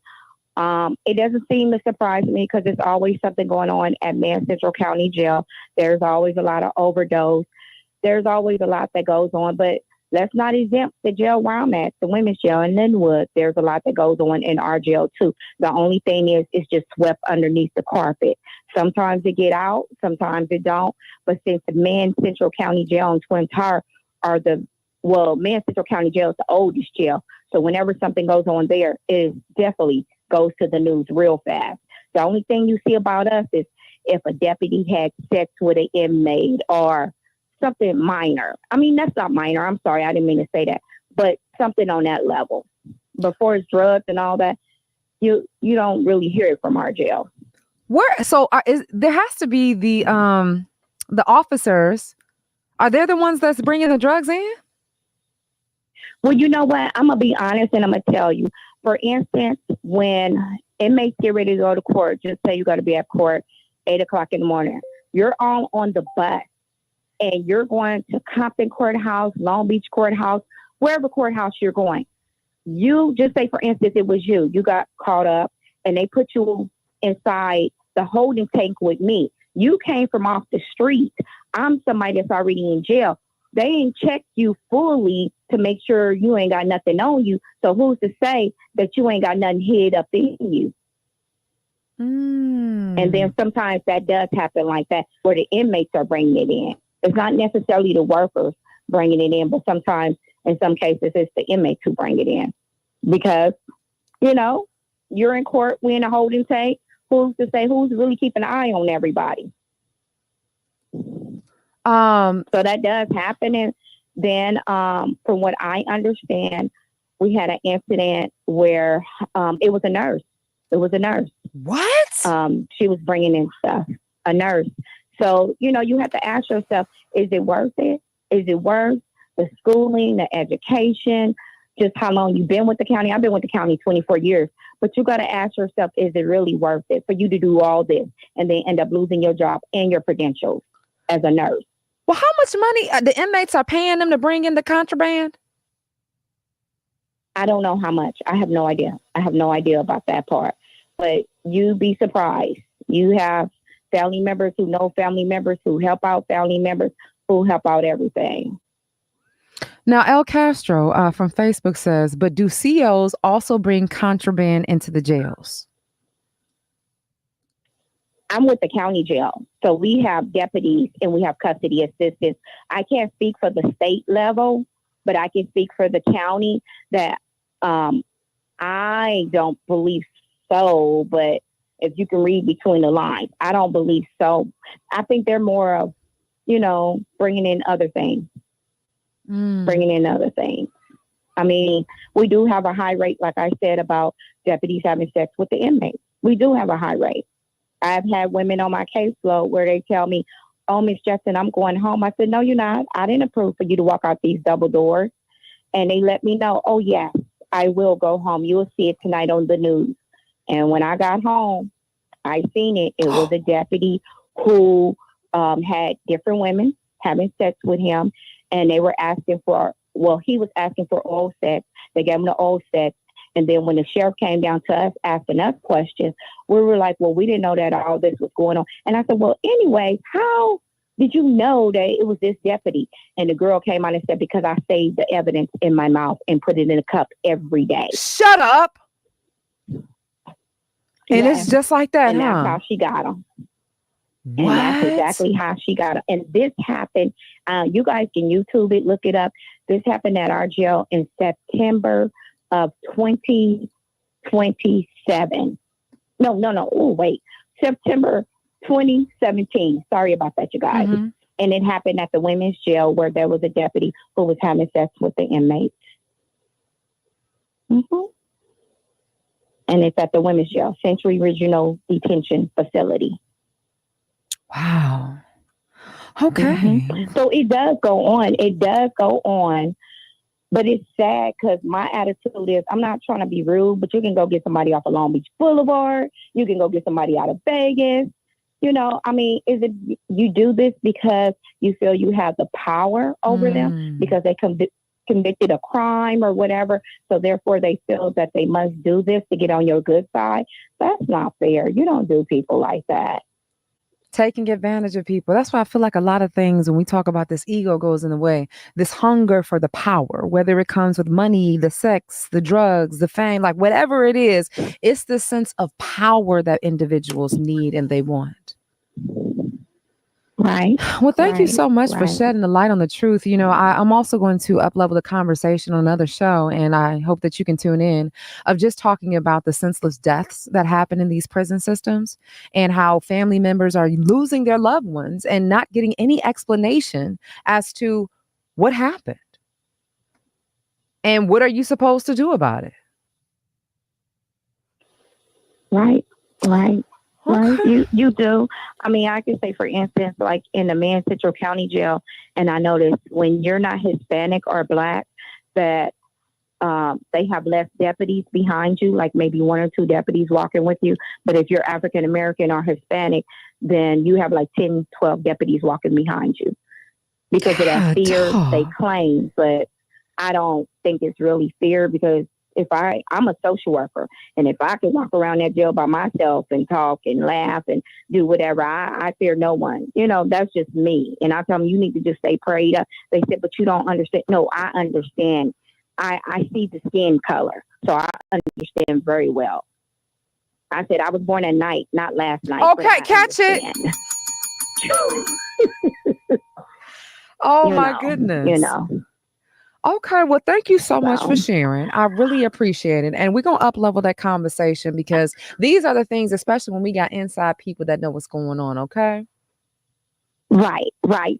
It doesn't seem to surprise me because there's always something going on at Man Central County Jail. There's always a lot of overdose. There's always a lot that goes on, but let's not exempt the jail where I'm at, the women's jail in Linwood. There's a lot that goes on in our jail too. The only thing is it's just swept underneath the carpet. Sometimes it get out, sometimes it don't. But since the Man Central County Jail and Twin Tower are Man Central County Jail is the oldest jail. So whenever something goes on there, it definitely goes to the news real fast. The only thing you see about us is if a deputy had sex with an inmate or something minor. I mean, that's not minor. I'm sorry. I didn't mean to say that, but something on that level. Before it's drugs and all that, you don't really hear it from our jail. There has to be the officers. Are they the ones that's bringing the drugs in? Well, you know what? I'm going to be honest and I'm going to tell you. For instance, when inmates get ready to go to court, just say you got to be at court 8 o'clock in the morning. You're all on the bus and you're going to Compton Courthouse, Long Beach Courthouse, wherever courthouse you're going. You just say, for instance, it was you. You got caught up and they put you inside the holding tank with me. You came from off the street. I'm somebody that's already in jail. They ain't checked you fully to make sure you ain't got nothing on you. So who's to say that you ain't got nothing hid up in you? And then sometimes that does happen like that, where the inmates are bringing it in. It's not necessarily the workers bringing it in, but sometimes, in some cases, it's the inmates who bring it in. Because, you're in court, we're in a holding tank. Who's to say who's really keeping an eye on everybody? So that does happen. And then from what I understand, we had an incident where it was a nurse. It was a nurse. What? She was bringing in stuff, a nurse. So, you have to ask yourself, is it worth it? Is it worth the schooling, the education, just how long you've been with the county? I've been with the county 24 years. But you got to ask yourself, is it really worth it for you to do all this and then end up losing your job and your credentials as a nurse? Well, how much money the inmates are paying them to bring in the contraband? I don't know how much. I have no idea. I have no idea about that part. But you'd be surprised. You have family members who know family members who help out family members who help out everything. Now, El Castro from Facebook says, but do COs also bring contraband into the jails? I'm with the county jail. So we have deputies and we have custody assistants. I can't speak for the state level, but I can speak for the county that I don't believe so. But if you can read between the lines, I don't believe so. I think they're more of, bringing in other things. Bringing in other things. I mean, we do have a high rate, like I said, about deputies having sex with the inmates. We do have a high rate. I've had women on my caseload where they tell me, oh, Miss Justin, I'm going home. I said, no, you're not. I didn't approve for you to walk out these double doors. And they let me know, oh, yes, I will go home. You will see it tonight on the news. And when I got home, I seen it. It was a deputy who had different women having sex with him. And they were asking he was asking for oral sex. They gave him the oral sex. And then when the sheriff came down to us asking us questions, we were like, well, we didn't know that all this was going on. And I said, well, anyway, how did you know that it was this deputy? And the girl came on and said, because I saved the evidence in my mouth and put it in a cup every day. Shut up. And it's just like that, and that's how she got him. And that's exactly how she got it. And this happened, you guys can YouTube it, look it up. This happened at our jail in September of 2027. No. Oh, wait. September 2017. Sorry about that, you guys. Mm-hmm. And it happened at the women's jail where there was a deputy who was having sex with the inmates. Mm-hmm. and it's at the women's jail, Century Regional Detention Facility. Wow. Okay. Mm-hmm. So it does go on. It does go on. But it's sad because my attitude is I'm not trying to be rude, but you can go get somebody off of Long Beach Boulevard. You can go get somebody out of Vegas. You know, I mean, is it you do this because you feel you have the power over them because they convicted a crime or whatever. So therefore they feel that they must do this to get on your good side. That's not fair. You don't do people like that. Taking advantage of people. That's why I feel like a lot of things when we talk about this ego goes in the way. This hunger for the power, whether it comes with money, the sex, the drugs, the fame, like whatever it is, it's the sense of power that individuals need and they want. Right. Well, thank you so much for shedding the light on the truth. You know, I'm also going to up-level the conversation on another show, and I hope that you can tune in, of just talking about the senseless deaths that happen in these prison systems and how family members are losing their loved ones and not getting any explanation as to what happened. And what are you supposed to do about it? Right. Right. Okay. Right. You do. I mean, I can say, for instance, like in the Man Central County Jail, and I noticed when you're not Hispanic or Black, that they have less deputies behind you, like maybe 1 or 2 deputies walking with you. But if you're African American or Hispanic, then you have like 10, 12 deputies walking behind you because of that fear they claim. But I don't think it's really fear because if I'm a social worker, and if I could walk around that jail by myself and talk and laugh and do whatever, I fear no one. You know, that's just me. And I tell them, you need to just stay prayed up. They said, but you don't understand. No, I understand. I see the skin color, so I understand very well. I said I was born at night, not last night. Okay, catch it. Oh my goodness. You know. Okay, well, thank you so much for sharing. I really appreciate it. And we're going to up-level that conversation because these are the things, especially when we got inside people that know what's going on, okay? Right.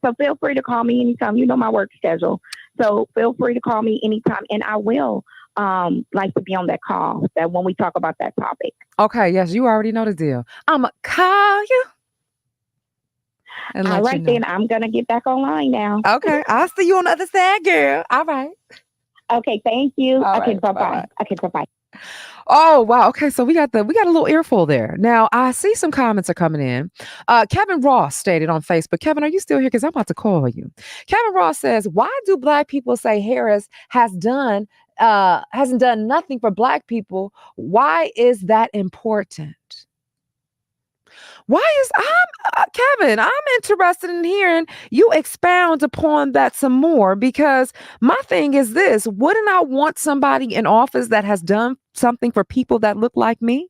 So feel free to call me anytime. You know my work schedule. So feel free to call me anytime. And I will like to be on that call that when we talk about that topic. Okay, yes, you already know the deal. I'm going to call you. All right, then I'm going to get back online now. Okay, I'll see you on the other side, girl. All right. Okay, thank you. All okay, right, bye-bye. Okay, bye-bye. Oh, wow. Okay, so we got a little earful there. Now, I see some comments are coming in. Kevin Ross stated on Facebook, Kevin, are you still here? Because I'm about to call you. Kevin Ross says, why do Black people say Harris hasn't done nothing for Black people? Why is that important? Kevin, I'm interested in hearing you expound upon that some more, because my thing is this: wouldn't I want somebody in office that has done something for people that look like me?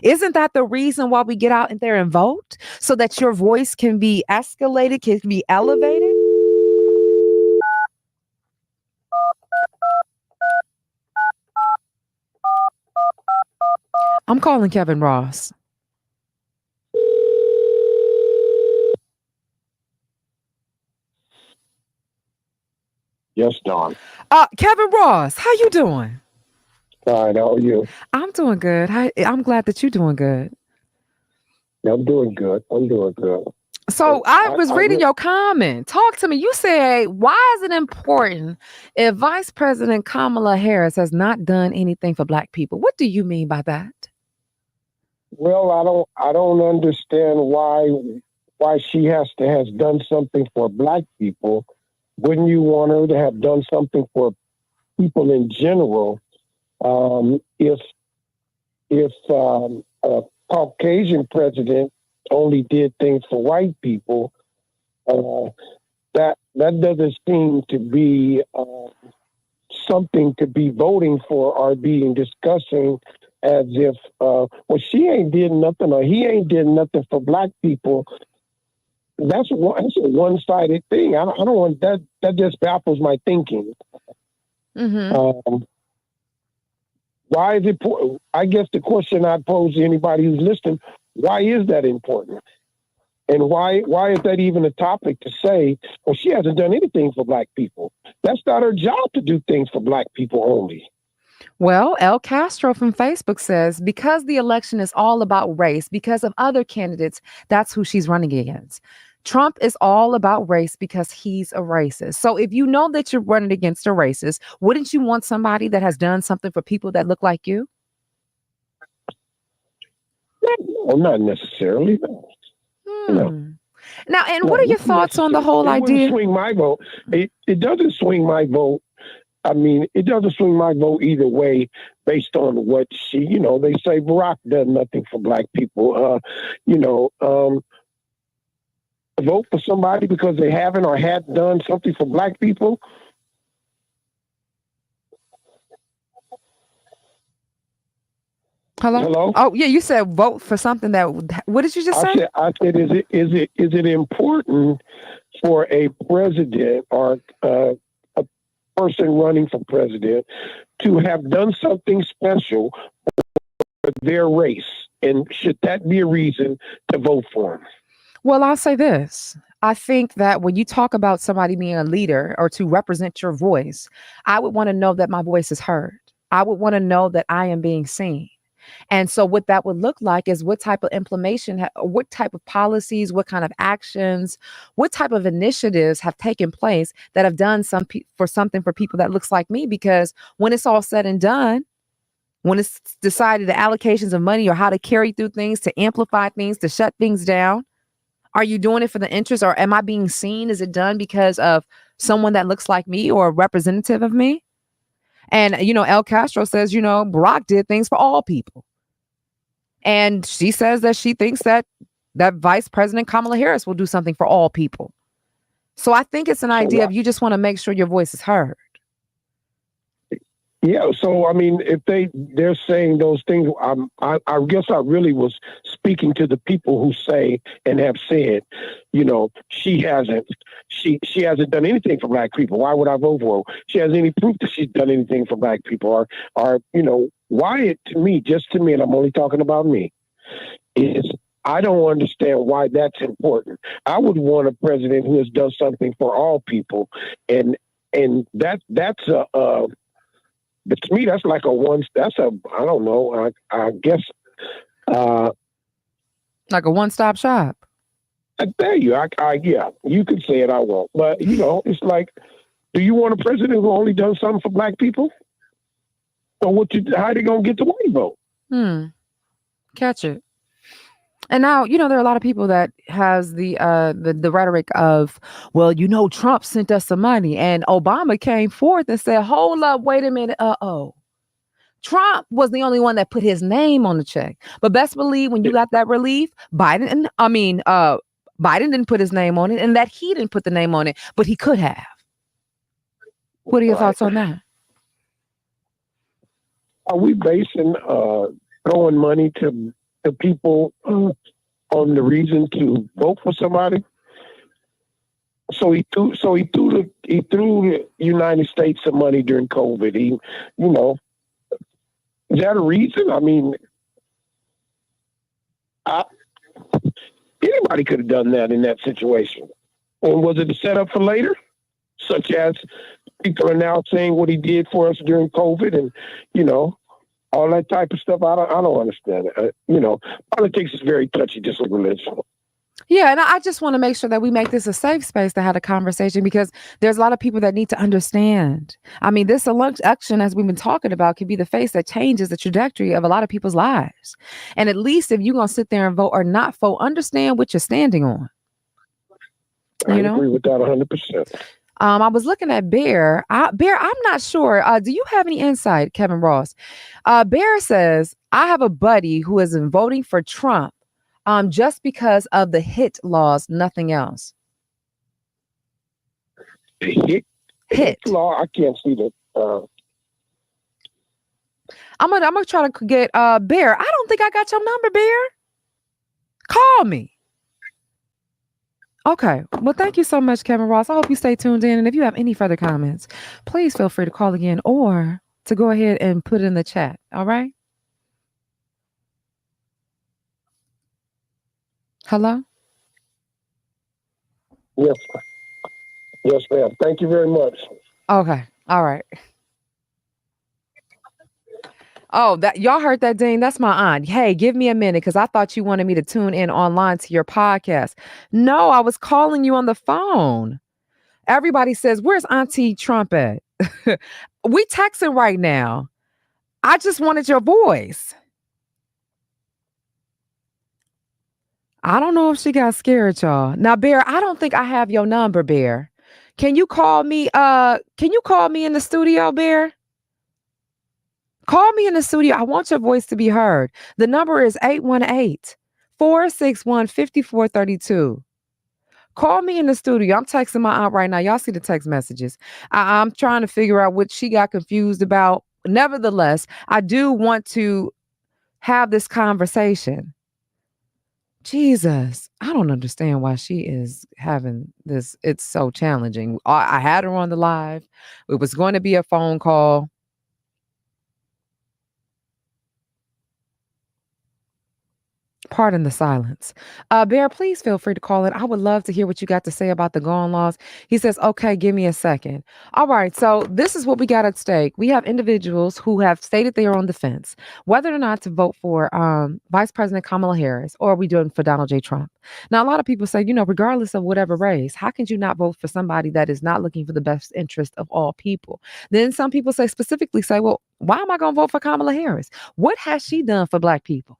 Isn't that the reason why we get out there and vote? So that your voice can be escalated, can be elevated? I'm calling Kevin Ross. Yes, Dawn. Kevin Ross, how you doing? Fine, how are you? I'm doing good. I'm glad that you're doing good. I'm doing good. So I was reading your comment. Talk to me. You say, why is it important if Vice President Kamala Harris has not done anything for Black people? What do you mean by that? Well, I don't understand why she has done something for Black people. Wouldn't you want her to have done something for people in general? If a Caucasian president only did things for white people, that doesn't seem to be something to be voting for or being discussing as if she ain't did nothing or he ain't did nothing for Black people. That's a one-sided thing. I don't want that. That just baffles my thinking. Mm-hmm. Why is it important? I guess the question I'd pose to anybody who's listening: why is that important? And why is that even a topic to say? Well, she hasn't done anything for Black people. That's not her job to do things for Black people only. Well, El Castro from Facebook says because the election is all about race, because of other candidates, that's who she's running against. Trump is all about race because he's a racist. So if you know that you're running against a racist, wouldn't you want somebody that has done something for people that look like you? No, not necessarily. No, Hmm. Now, and no, what are your not thoughts on the necessarily. whole It wouldn't idea? swing my vote. It doesn't swing my vote. I mean, it doesn't swing my vote either way based on what she, they say Barack does nothing for black people. You know, vote for somebody because they haven't or had done something for black people. Hello? Hello? Oh, yeah, you said vote for something that, what did you just say? I said, is it important for a president or a person running for president to have done something special for their race? And should that be a reason to vote for him? Well, I'll say this. I think that when you talk about somebody being a leader or to represent your voice, I would want to know that my voice is heard. I would want to know that I am being seen. And so, what that would look like is what type of implementation, what type of policies, what kind of actions, what type of initiatives have taken place that have done for something for people that looks like me. Because when it's all said and done, when it's decided the allocations of money or how to carry through things, to amplify things, to shut things down, are you doing it for the interest or am I being seen? Is it done because of someone that looks like me or a representative of me? And, El Castro says, Barack did things for all people. And she says that she thinks that Vice President Kamala Harris will do something for all people. So I think it's an idea of you just want to make sure your voice is heard. Yeah, so I mean, if they're saying those things, I guess I really was speaking to the people who say and have said, she hasn't done anything for black people. Why would I vote for her? She has any proof that she's done anything for black people, or why it to me, just to me, and I'm only talking about me, is I don't understand why that's important. I would want a president who has done something for all people, and that's a. But to me, that's like I don't know. I guess. Like a one-stop shop. I tell you, yeah, you could say it, I won't. But, it's like, do you want a president who only does something for black people? Or how are they going to get the white vote? Catch it. And now, there are a lot of people that has the rhetoric of, well, Trump sent us some money and Obama came forth and said, hold up, wait a minute. Trump was the only one that put his name on the check. But best believe when you got that relief, Biden didn't put his name on it and that he didn't put the name on it, but he could have. What are your thoughts on that? Are we basing throwing money to people on the reason to vote for somebody? So he threw the United States some money during COVID. Is that a reason? I mean, anybody could have done that in that situation. And was it a setup for later? Such as people are now saying what he did for us during COVID and, all that type of stuff. I don't understand it. Politics is very touchy, just like religion. Yeah, and I just want to make sure that we make this a safe space to have a conversation because there's a lot of people that need to understand. I mean, this election, as we've been talking about, could be the face that changes the trajectory of a lot of people's lives. And at least if you're going to sit there and vote or not vote, understand what you're standing on. I agree with that 100%. I was looking at Bear. Bear, I'm not sure. Do you have any insight, Kevin Ross? Bear says, I have a buddy who is voting for Trump just because of the hit laws, nothing else. The hit law? I can't see that. I'm gonna try to get Bear. I don't think I got your number, Bear. Call me. Okay. Well, thank you so much, Kevin Ross. I hope you stay tuned in. And if you have any further comments, please feel free to call again or to go ahead and put it in the chat. All right. Hello? Yes. Yes, ma'am. Thank you very much. Okay. All right. Oh, that y'all heard that, Dean? That's my aunt. Hey, give me a minute because I thought you wanted me to tune in online to your podcast. No, I was calling you on the phone. Everybody says, "Where's Auntie Trump at?" We texting right now. I just wanted your voice. I don't know if she got scared, y'all. Now, Bear, I don't think I have your number, Bear. Can you call me? Can you call me in the studio, Bear? Call me in the studio. I want your voice to be heard. The number is 818-461-5432. Call me in the studio. I'm texting my aunt right now. Y'all see the text messages. I'm trying to figure out what she got confused about. Nevertheless, I do want to have this conversation. Jesus, I don't understand why she is having this. It's so challenging. I had her on the live. It was going to be a phone call. Pardon the silence. Bear, please feel free to call in. I would love to hear what you got to say about the gun laws. He says, okay, give me a second. All right, so this is what we got at stake. We have individuals who have stated they are on the fence, whether or not to vote for Vice President Kamala Harris, or are we doing for Donald J. Trump? Now, a lot of people say, regardless of whatever race, how can you not vote for somebody that is not looking for the best interest of all people? Then some people specifically say, well, why am I going to vote for Kamala Harris? What has she done for Black people?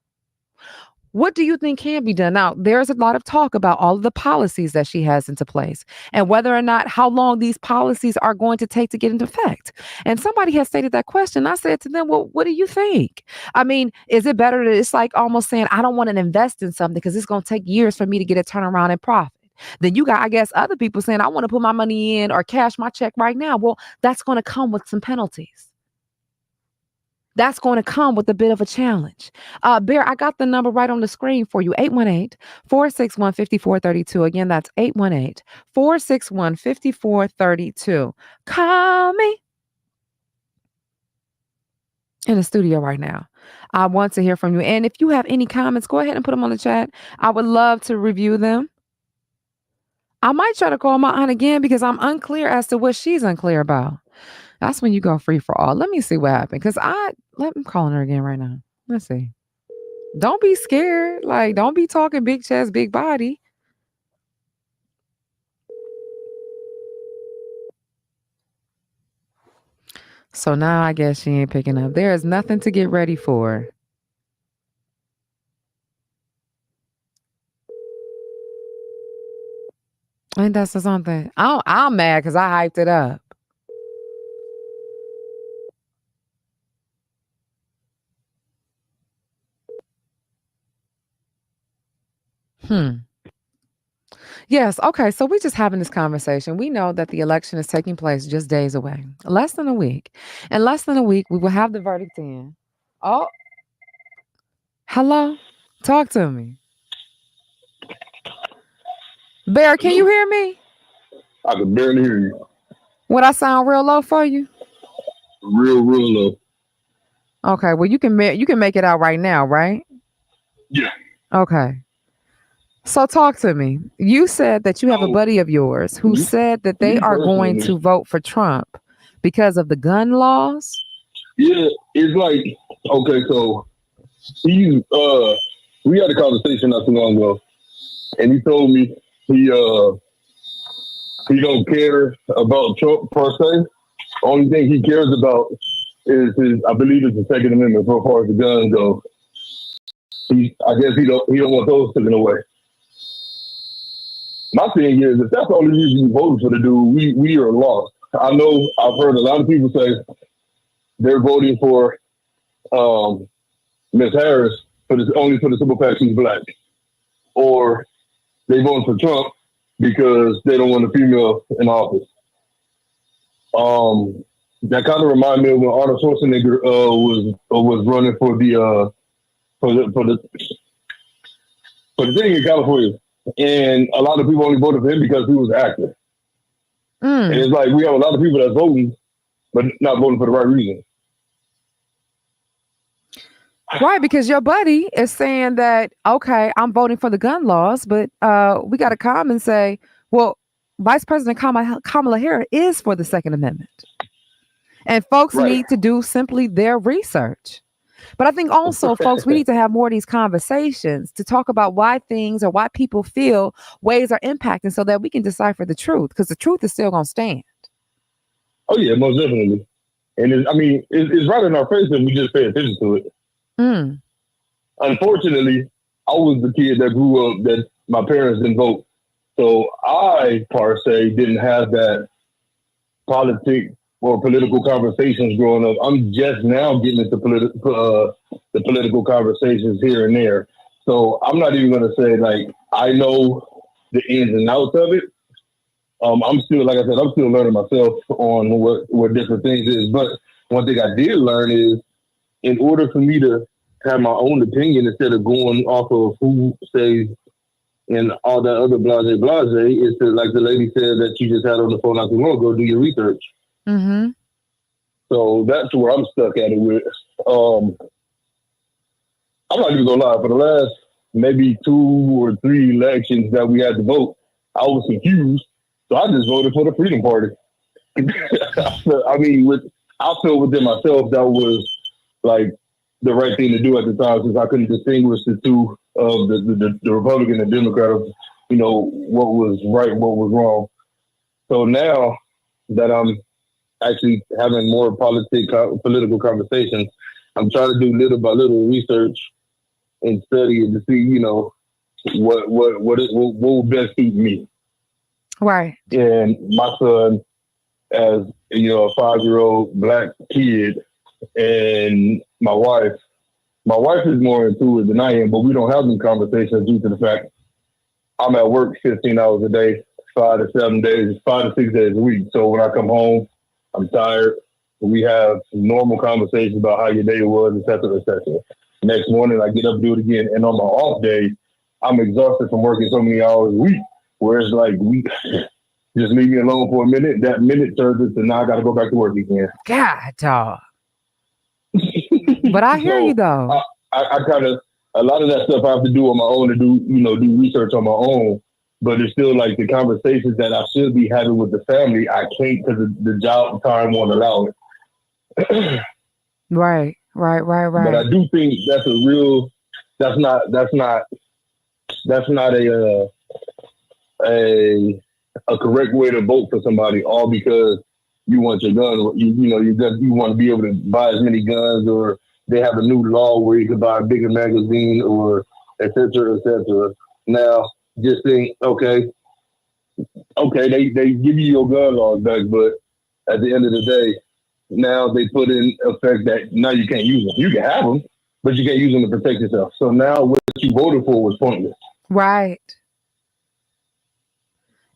What do you think can be done? Now, there's a lot of talk about all of the policies that she has into place and whether or not how long these policies are going to take to get into effect. And somebody has stated that question. I said to them, well, what do you think? I mean, is it better that it's like almost saying, I don't want to invest in something because it's going to take years for me to get a turnaround and profit. Then you got, I guess, other people saying, I want to put my money in or cash my check right now. Well, that's going to come with some penalties. That's going to come with a bit of a challenge. Bear, I got the number right on the screen for you. 818-461-5432. Again, that's 818-461-5432. Call me in the studio right now. I want to hear from you. And if you have any comments, go ahead and put them on the chat. I would love to review them. I might try to call my aunt again because I'm unclear as to what she's unclear about. That's when you go free for all. Let me see what happened. Because I'm calling her again right now. Let's see. Don't be scared. Like, don't be talking big chest, big body. So now I guess she ain't picking up. There is nothing to get ready for. Ain't that something? I'm mad because I hyped it up. Yes. Okay. So we're just having this conversation. We know that the election is taking place just days away, less than a week. In less than a week, we will have the verdict in. Oh, hello. Talk to me. Bear, can you hear me? I can barely hear you. Would I sound real low for you? Real low. Okay. Well, you can make it out right now, right? Yeah. Okay. So talk to me. You said that you have a buddy of yours who said that they are going to vote for Trump because of the gun laws. Yeah, it's like, okay, so we had a conversation not too long ago, and he told me he don't care about Trump per se. Only thing he cares about is I believe it's the Second Amendment so far as the guns go. I guess he don't want those taken away. My thing is, if that's the only reason you voted for the dude, we are lost. I know I've heard a lot of people say they're voting for Miss Harris only for the simple fact she's Black, or they voting for Trump because they don't want a female in office. That kind of reminded me of when Arnold Schwarzenegger was running for the thing in California. And a lot of people only voted for him because he was an actor. And it's like we have a lot of people that's voting, but not voting for the right reason. Right, because your buddy is saying that, okay, I'm voting for the gun laws, but we got to come and say, well, Vice President Kamala Harris is for the Second Amendment. And folks need to do simply their research. But I think also, folks, we need to have more of these conversations to talk about why things or why people feel ways are impacting so that we can decipher the truth, because the truth is still going to stand. Oh yeah, most definitely. And it's right in our face if we just pay attention to it. Mm. Unfortunately, I was the kid that grew up that my parents didn't vote. So I, per se, didn't have that political conversations growing up. I'm just now getting into the political conversations here and there. So I'm not even going to say like I know the ins and outs of it. I'm still, like I said, I'm still learning myself on what different things is. But one thing I did learn is, in order for me to have my own opinion instead of going off of who says and all that other blase, is to, like the lady said that you just had on the phone not too long ago, do your research. Mm-hmm. So that's where I'm stuck at it with. I'm not even gonna lie, for the last maybe 2 or 3 elections that we had to vote, I was confused. So I just voted for the Freedom Party. I feel within myself that was like the right thing to do at the time, since I couldn't distinguish the two of the Republican and Democrat of, what was right and what was wrong. So now that I'm actually having more political conversations, I'm trying to do little by little research and study to see, what will best suit me. Right. And my son, as a 5-year-old black kid, and my wife is more into it than I am, but we don't have them conversations due to the fact I'm at work 15 hours a day, 5 to 6 days a week. So when I come home, I'm tired. We have normal conversations about how your day was, et cetera, et cetera. Next morning, I get up and do it again. And on my off day, I'm exhausted from working so many hours a week, where it's like, just leave me alone for a minute. That minute turns into, now I got to go back to work again. God, dog. But I hear you though. I kind of, a lot of that stuff I have to do on my own to do research on my own. But it's still like the conversations that I should be having with the family, I can't because the job time won't allow it. Right. But I do think that's not a correct way to vote for somebody, all because you want your gun. You want to be able to buy as many guns, or they have a new law where you can buy a bigger magazine, or et cetera, et cetera. Now, just think, okay, they give you your gun laws back, but at the end of the day, now they put in effect that now you can't use them. You can have them, but you can't use them to protect yourself. So now what you voted for was pointless. Right.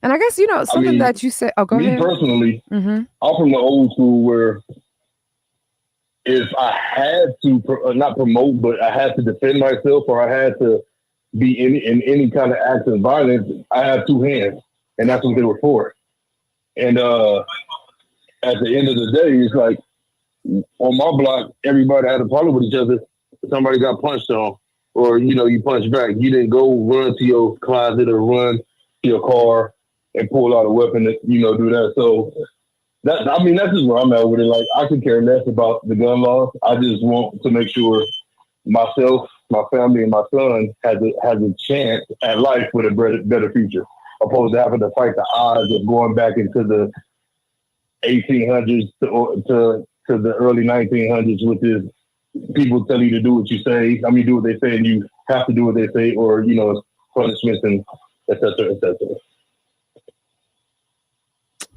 And I guess, something that you said, go ahead. Me personally, Mm-hmm. I'm from the old school where if I had to, not promote, but I had to defend myself, or I had to be in any kind of act of violence, I have 2 hands, and that's what they were for. And at the end of the day, it's like on my block, everybody had a problem with each other. Somebody got punched on, or you punched back. You didn't go run to your closet or run to your car and pull out a weapon to do that. So that's just where I'm at with it. Like, I could care less about the gun laws. I just want to make sure myself, my family, and my son has a chance at life with a better future, opposed to having to fight the odds of going back into the 1800s to the early 1900s, which is people tell you to do what you say. Do what they say, and you have to do what they say, or punishments and et cetera, et cetera.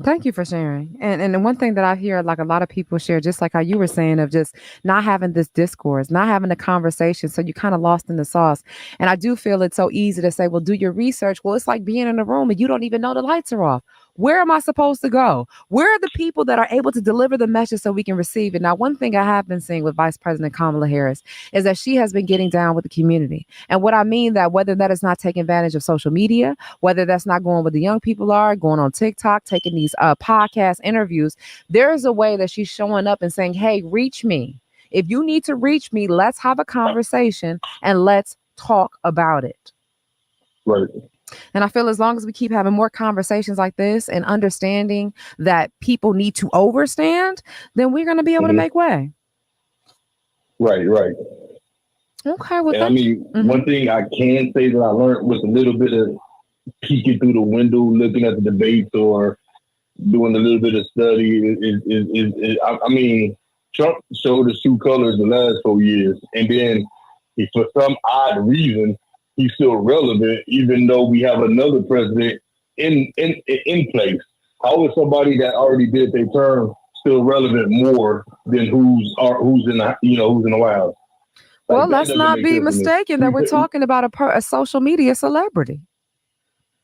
Thank you for sharing. And the one thing that I hear, like a lot of people share, just like how you were saying, of just not having this discourse, not having a conversation. So you kind of lost in the sauce. And I do feel it's so easy to say, well, do your research. Well, it's like being in a room and you don't even know the lights are off. Where am I supposed to go? Where are the people that are able to deliver the message so we can receive it? Now, one thing I have been seeing with Vice President Kamala Harris is that she has been getting down with the community. And what I mean that whether that is not taking advantage of social media, whether that's not going where the young people are, going on TikTok, taking these podcast interviews, there is a way that she's showing up and saying, hey, reach me. If you need to reach me, let's have a conversation and let's talk about it. Right. And I feel as long as we keep having more conversations like this and understanding that people need to overstand, then we're going to be able to make way. Right, right. Okay, well, And I thank mean, Mhm. one thing I can say that I learned was a little bit of peeking through the window, looking at the debates, or doing a little bit of study. I mean, Trump showed his true colors the last 4 years, and then for some odd reason, he's still relevant, even though we have another president in place. How is somebody that already did their term still relevant more than who's in the who's in the White House? Like, Well, that let's doesn't not make be sense to me. mistaken that we're talking about a social media celebrity.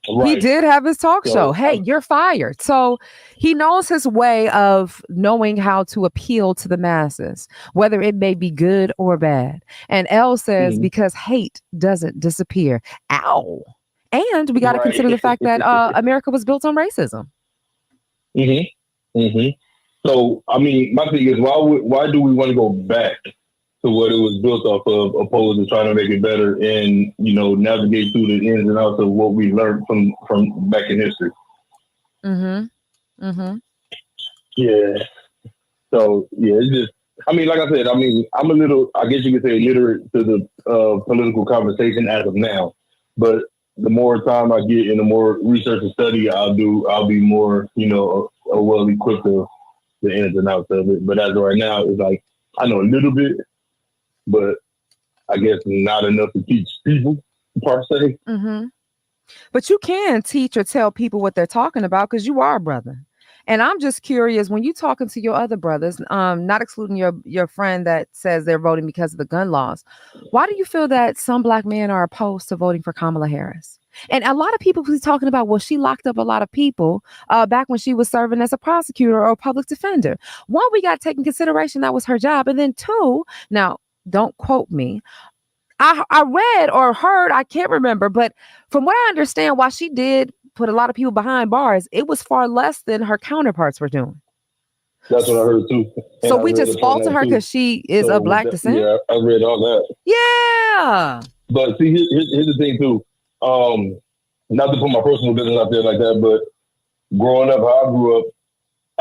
He Right. did have his talk So, show. Hey, you're fired. So he knows his way of knowing how to appeal to the masses, whether it may be good or bad. And L says, Mhm. because hate doesn't disappear. Ow. And we got to Right. consider the fact that America was built on racism. So, I mean, my thing is, why do we want to go back to what it was built off of, opposed to trying to make it better and navigate through the ins and outs of what we learned from back in history? Mm-hmm. Mm-hmm. Yeah. So yeah, it's just. I mean, like I said, I'm a little, I guess you could say, illiterate to the political conversation as of now. But the more time I get and the more research and study I'll be more, well equipped of the ins and outs of it. But as of right now, it's like I know a little bit, but I guess not enough to teach people per se. Mm-hmm. But you can teach or tell people what they're talking about because you are a brother. And I'm just curious, when you talking to your other brothers, not excluding your friend that says they're voting because of the gun laws, why do you feel that some black men are opposed to voting for Kamala Harris? And a lot of people who's talking about, well, she locked up a lot of people back when she was serving as a prosecutor or a public defender. One, we got to take in consideration that was her job. And then two, now don't quote me, I read or heard, I can't remember, but from what I understand, while she did put a lot of people behind bars, it was far less than her counterparts were doing. That's what I heard too. And So I we read just up on faulted that her too. because she is So of black descent. Yeah, I read all that. Yeah. But see, here's the thing too. Not to put my personal business out there like that, but growing up, how I grew up,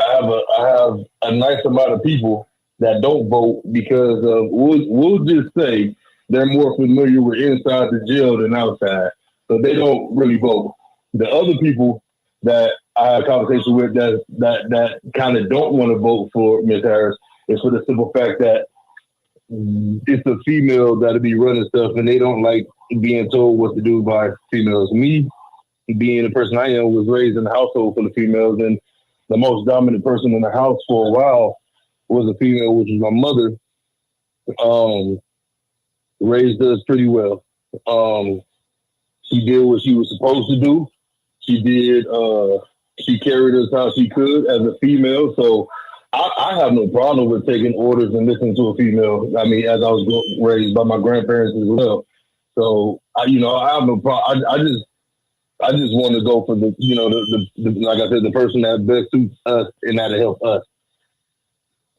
I have a nice amount of people that don't vote because of we'll just say they're more familiar with inside the jail than outside, so they don't really vote. The other people that I had a conversation with that kind of don't want to vote for Ms. Harris is for the simple fact that it's a female that'll be running stuff, and they don't like being told what to do by females. Me, being the person I am, was raised in a household full of females, and the most dominant person in the house for a while was a female, which was my mother. Raised us pretty well. She did what she was supposed to do. She did. She carried us how she could as a female. So I have no problem with taking orders and listening to a female. I mean, as I was raised by my grandparents as well. So I have no problem. I just want to go for the like I said, the person that best suits us and that'll help us.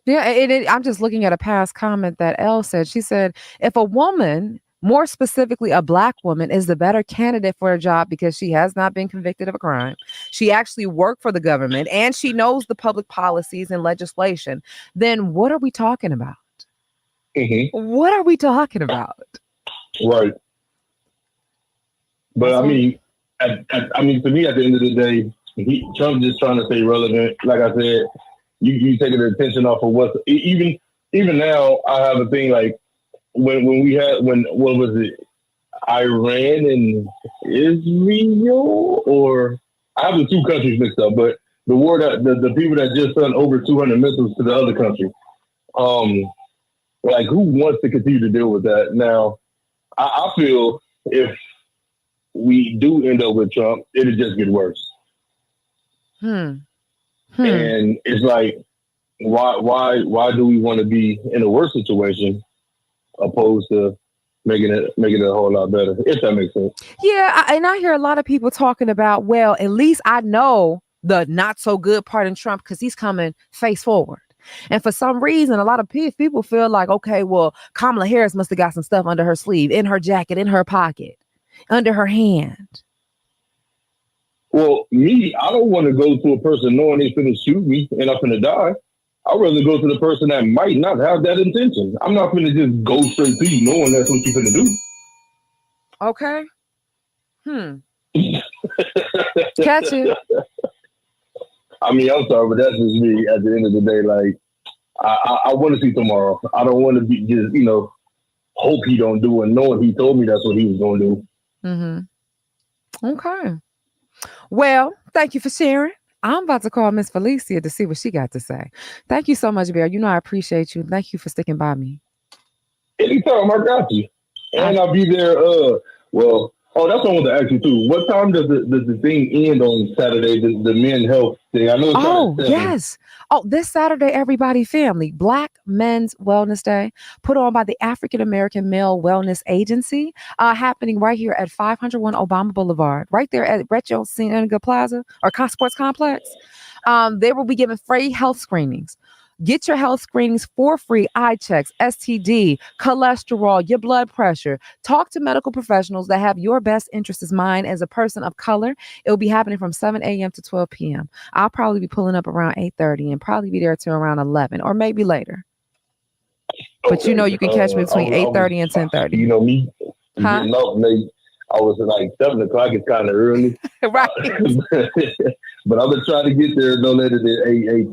Yeah, I'm just looking at a past comment that Elle said. She said, if a woman, more specifically a black woman, is the better candidate for a job because she has not been convicted of a crime, she actually worked for the government, and she knows the public policies and legislation, then what are we talking about? Mm-hmm. What are we talking about? Right. But I mean, to me, at the end of the day, Trump's just trying to stay relevant. Like I said, you taking the attention off of what's even now. I have a thing like when what was it, Iran and Israel, or I have the two countries mixed up, but the war that the people that just sent over 200 missiles to the other country. Like, who wants to continue to deal with that? Now, I feel if we do end up with Trump, it'll just get worse. And it's like, why do we want to be in a worse situation opposed to making it a whole lot better, if that makes sense? Yeah, and I hear a lot of people talking about, well, at least I know the not so good part in Trump because he's coming face forward. And for some reason, a lot of people feel like, okay, well, Kamala Harris must have got some stuff under her sleeve, in her jacket, in her pocket, under her hand. Well, me, I don't want to go to a person knowing they're going to shoot me and I'm going to die. I'd rather go to the person that might not have that intention. I'm not going to just go straight to you knowing that's what you're going to do. Okay. Catch it. I mean, I'm sorry, but that's just me at the end of the day. Like, I want to see tomorrow. I don't want to be just, hope he don't do it, knowing he told me that's what he was going to do. Mm-hmm. Okay. Well, thank you for sharing. I'm about to call Miss Felicia to see what she got to say. Thank you so much, Bear. I appreciate you. Thank you for sticking by me. Anytime, I got you. And I'll be there, that's what I want to ask you too. What time does the thing end on Saturday, the men health thing? I know it's Oh, yes. Oh, this Saturday, everybody family, Black Men's Wellness Day, put on by the African American Male Wellness Agency, happening right here at 501 Obama Boulevard, right there at Retro Cienega Plaza or Sports Complex. They will be giving free health screenings. Get your health screenings for free, eye checks, STD, cholesterol, your blood pressure. Talk to medical professionals that have your best interests in mind as a person of color. It will be happening from 7 a.m. to 12 p.m. I'll probably be pulling up around 8:30 and probably be there till around 11 or maybe later. But you can catch me between 8:30 and 10:30. You know me, getting up late. I was like 7 o'clock. It's kind of early, right? But I'm gonna try to get there no later than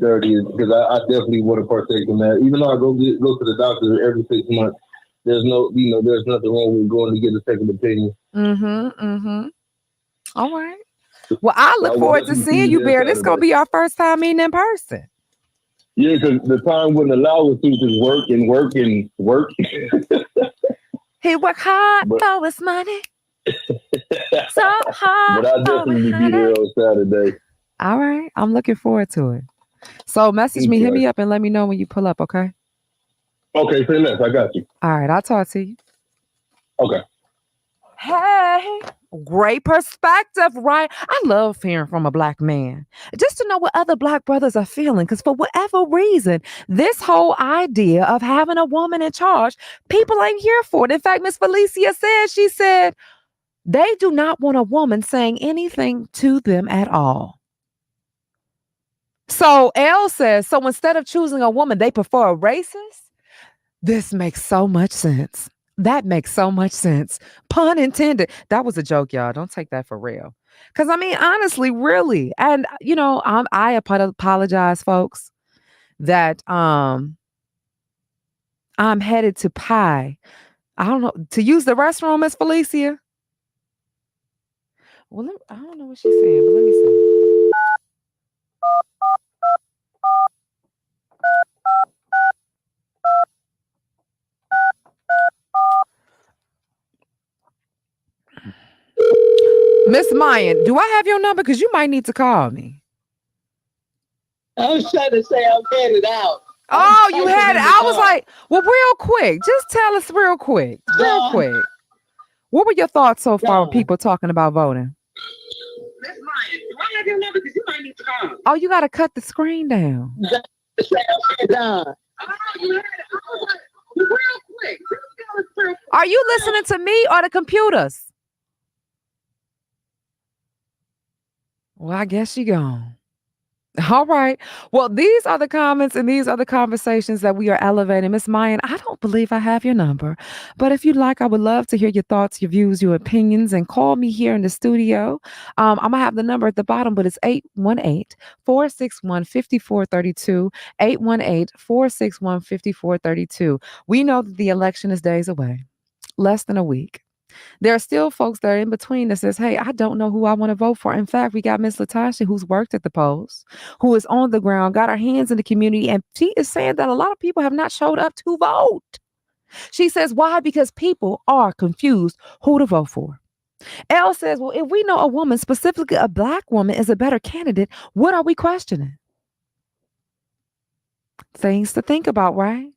8:30 because I definitely want to partake in that. Even though I go to the doctor every 6 months, there's nothing wrong with going to get a second opinion. All right. Well, I look forward to seeing you, Bear. This is gonna be our first time meeting in person. Yeah, because the time wouldn't allow us to just work and work and work. He work hard for his money. So hard. But I'll definitely be there on Saturday. All right. I'm looking forward to it. So message me, hit me up and let me know when you pull up, okay? Okay, say less. I got you. All right, I'll talk to you. Okay. Hey, great perspective, right? I love hearing from a Black man just to know what other Black brothers are feeling. Because for whatever reason, this whole idea of having a woman in charge, people ain't here for it. In fact, Miss Felicia said, they do not want a woman saying anything to them at all. So L says, so instead of choosing a woman, they prefer a racist? This makes so much sense. That makes so much sense. Pun intended. That was a joke, y'all. Don't take that for real. Because, I mean, honestly, really. And, I apologize, folks, that I'm headed to Pi. I don't know. To use the restroom, Miss Felicia? Well, I don't know what she's saying, but let me see. Miss Mayan, do I have your number? Because you might need to call me. I was trying to say I'm headed out. Oh, you had it. I was like, well, real quick. Just tell us real quick. Real quick. What were your thoughts so far with people talking about voting? Miss Mayan, do I have your number? Because you might need to call. Oh, you got to cut the screen down. Say I'm done. Oh, you had it. I was like, real quick. Are you listening to me or the computers? Well, I guess she gone. All right. Well, these are the comments and these are the conversations that we are elevating. Miss Mayan, I don't believe I have your number, but if you'd like, I would love to hear your thoughts, your views, your opinions, and call me here in the studio. I'm going to have the number at the bottom, but it's 818-461-5432, 818-461-5432. We know that the election is days away, less than a week. There are still folks that are in between that says, hey, I don't know who I want to vote for. In fact, we got Miss Latasha, who's worked at the polls, who is on the ground, got her hands in the community. And she is saying that a lot of people have not showed up to vote. She says, why? Because people are confused who to vote for. Elle says, well, if we know a woman, specifically a Black woman, is a better candidate, what are we questioning? Things to think about, right?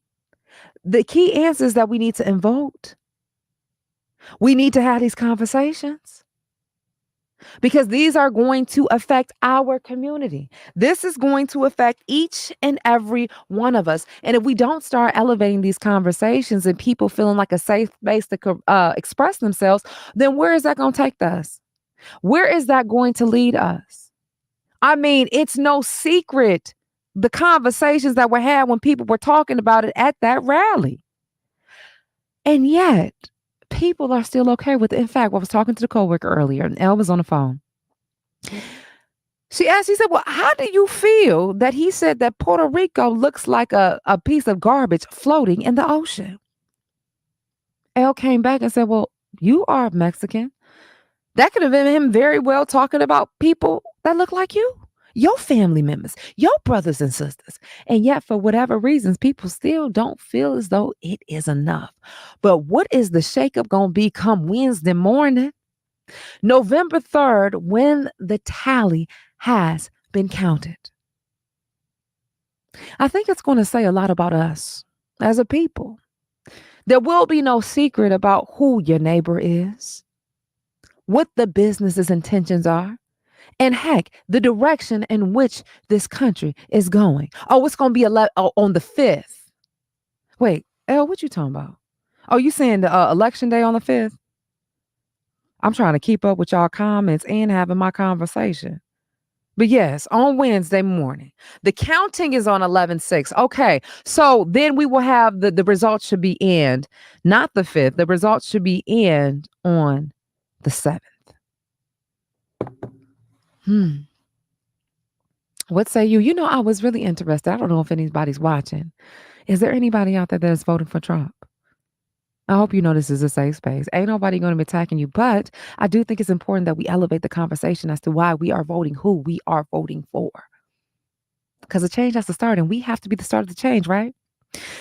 The key answer is that we need to vote. We need to have these conversations because these are going to affect our community. This is going to affect each and every one of us. And if we don't start elevating these conversations and people feeling like a safe space to express themselves, then where is that going to take us? Where is that going to lead us? I mean, it's no secret the conversations that were had when people were talking about it at that rally. And yet, people are still okay with it. In fact, I was talking to the coworker earlier, and Elle was on the phone. She said, well, how do you feel that he said that Puerto Rico looks like a piece of garbage floating in the ocean? Elle came back and said, well, you are Mexican. That could have been him very well talking about people that look like you, your family members, your brothers and sisters. And yet, for whatever reasons, people still don't feel as though it is enough. But what is the shakeup going to be come Wednesday morning, November 3rd, when the tally has been counted? I think it's going to say a lot about us as a people. There will be no secret about who your neighbor is, what the business's intentions are, and heck, the direction in which this country is going. Oh, it's going to be on the 5th. Wait, Elle, what you talking about? Oh, you saying the election day on the 5th? I'm trying to keep up with y'all comments and having my conversation. But yes, on Wednesday morning, the counting is on 11/6. Okay, so then we will have the results should be in, not the 5th. The results should be in on the 7th. What say you? You know, I was really interested. I don't know if anybody's watching. Is there anybody out there that is voting for Trump? I hope you know this is a safe space. Ain't nobody going to be attacking you, but I do think it's important that we elevate the conversation as to why we are voting who we are voting for. Because the change has to start, and we have to be the start of the change, right?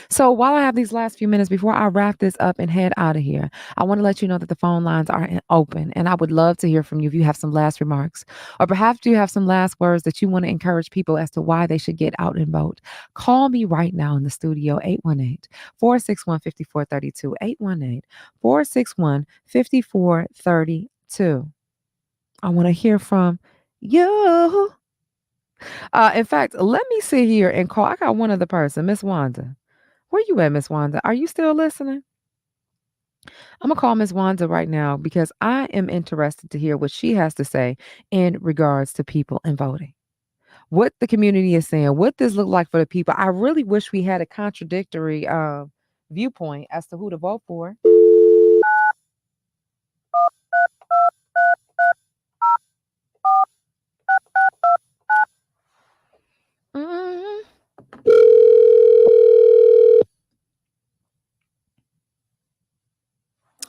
So while I have these last few minutes before I wrap this up and head out of here, I want to let you know that the phone lines are open, and I would love to hear from you if you have some last remarks, or perhaps you have some last words that you want to encourage people as to why they should get out and vote. Call me right now in the studio, 818-461-5432, 818-461-5432. I want to hear from you. In fact, let me sit here and call. I got one other person, Miss Wanda. Where you at, Miss Wanda? Are you still listening? I'm going to call Miss Wanda right now because I am interested to hear what she has to say in regards to people and voting. What the community is saying, what this look like for the people. I really wish we had a contradictory viewpoint as to who to vote for.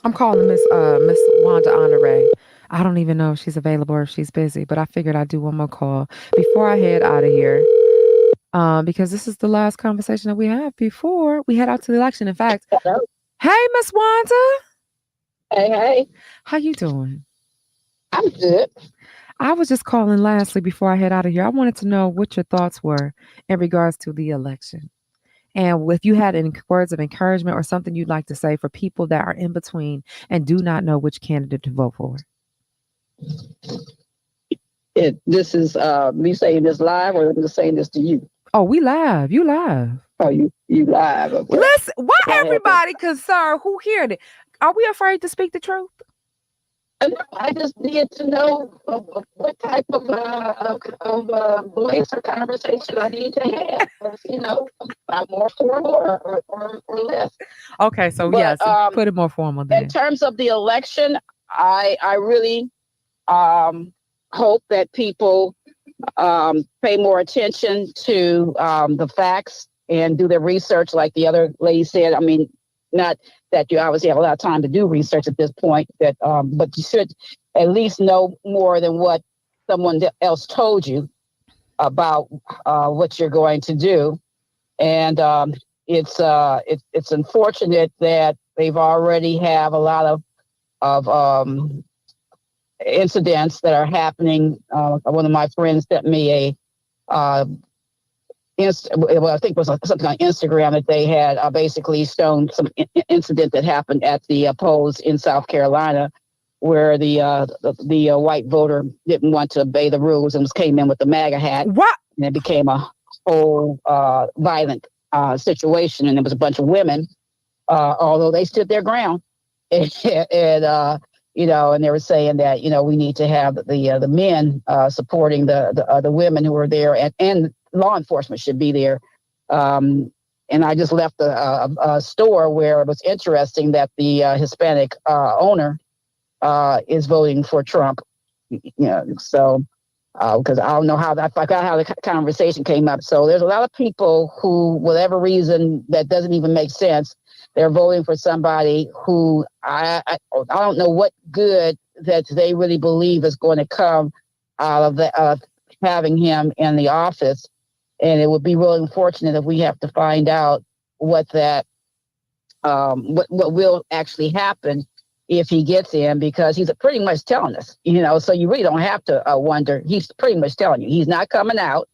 I'm calling Miss Wanda Honore. I don't even know if she's available or if she's busy, but I figured I'd do one more call before I head out of here. Because this is the last conversation that we have before we head out to the election. In fact, Hello. Hey, Miss Wanda. Hey, How you doing? I'm good. I was just calling lastly before I head out of here. I wanted to know what your thoughts were in regards to the election. And if you had any words of encouragement or something you'd like to say for people that are in between and do not know which candidate to vote for. This is me saying this live, or I'm just saying this to you. Oh, we live. You live. Oh, you live. Okay. Listen, why Go ahead. everybody concerned who heard it? Are we afraid to speak the truth? I just need to know what type of voice or conversation I need to have. You know, I'm more formal or less. Okay, so But, yes, put it more formal then. In terms of the election, I really hope that people pay more attention to the facts and do their research, like the other lady said. I mean, not that you obviously have a lot of time to do research at this point, but you should at least know more than what someone else told you about what you're going to do. And it's unfortunate that they've already have a lot of incidents that are happening. One of my friends sent me I think it was something on Instagram that they had basically shown some incident that happened at the polls in South Carolina, where the white voter didn't want to obey the rules and came in with the MAGA hat. What? And it became a whole violent situation, and there was a bunch of women, although they stood their ground, and you know, and they were saying that, you know, we need to have the men supporting the women who were there, and law enforcement should be there. And I just left a store where it was interesting that the Hispanic owner is voting for Trump. So because I don't know I forgot how the conversation came up. So there's a lot of people who, whatever reason that doesn't even make sense, they're voting for somebody who I don't know what good that they really believe is going to come out of having him in the office. And it would be really unfortunate if we have to find out what will actually happen if he gets in, because he's pretty much telling us, so you really don't have to wonder. He's pretty much telling you he's not coming out.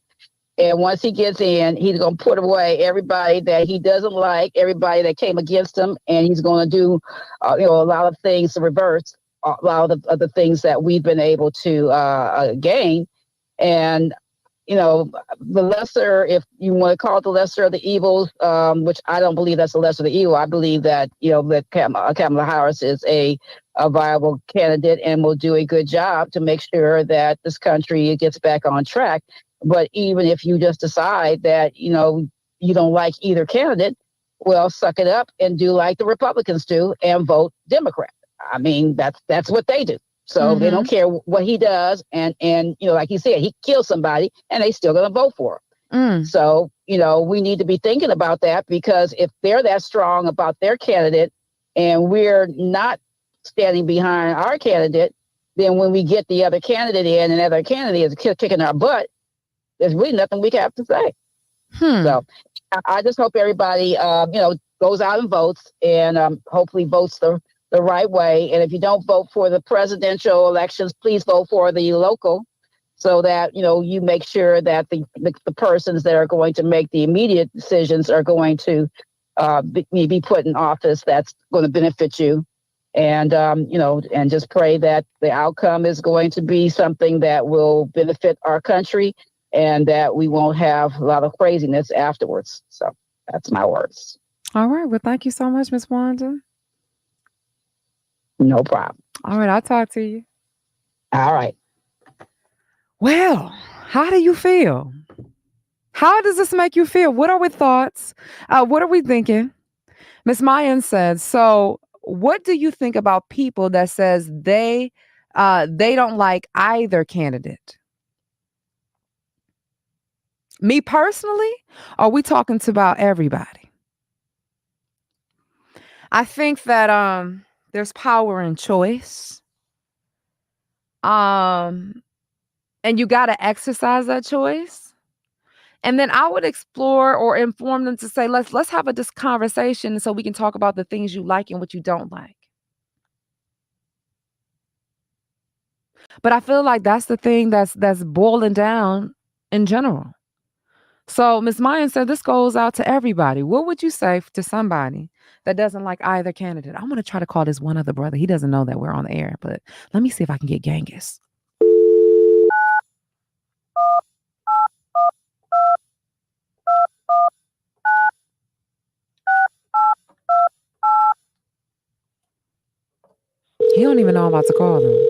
And once he gets in, he's going to put away everybody that he doesn't like, everybody that came against him. And he's going to do, a lot of things to reverse a lot of the things that we've been able to gain. And, the lesser, if you want to call it the lesser of the evils, which I don't believe that's the lesser of the evil. I believe that, that Kamala Harris is a viable candidate and will do a good job to make sure that this country gets back on track. But even if you just decide that, you don't like either candidate, well, suck it up and do like the Republicans do and vote Democrat. I mean, that's what they do. So they don't care what he does. And like you said, he kills somebody and they still going to vote for him. So, we need to be thinking about that, because if they're that strong about their candidate and we're not standing behind our candidate, then when we get the other candidate in and the other candidate is kicking our butt, there's really nothing we can have to say. So I just hope everybody, goes out and votes, and hopefully votes the right way. And if you don't vote for the presidential elections, please vote for the local, so that, you make sure that the persons that are going to make the immediate decisions are going to be put in office that's going to benefit you. And, and just pray that the outcome is going to be something that will benefit our country and that we won't have a lot of craziness afterwards. So that's my words. All right. Well, thank you so much, Miss Wanda. No problem. All right. I'll talk to you. All right. Well, how do you feel? How does this make you feel? What are our thoughts? What are we thinking? Miss Mayan said, so what do you think about people that says they don't like either candidate? Me personally, are we talking about everybody? I think that there's power in choice. And you got to exercise that choice. And then I would explore or inform them to say, let's have this conversation so we can talk about the things you like and what you don't like. But I feel like that's the thing that's boiling down in general. So Ms. Mayan said this goes out to everybody. What would you say to somebody that doesn't like either candidate? I'm going to try to call this one other brother. He doesn't know that we're on the air, but let me see if I can get Genghis. He don't even know I'm about to call him.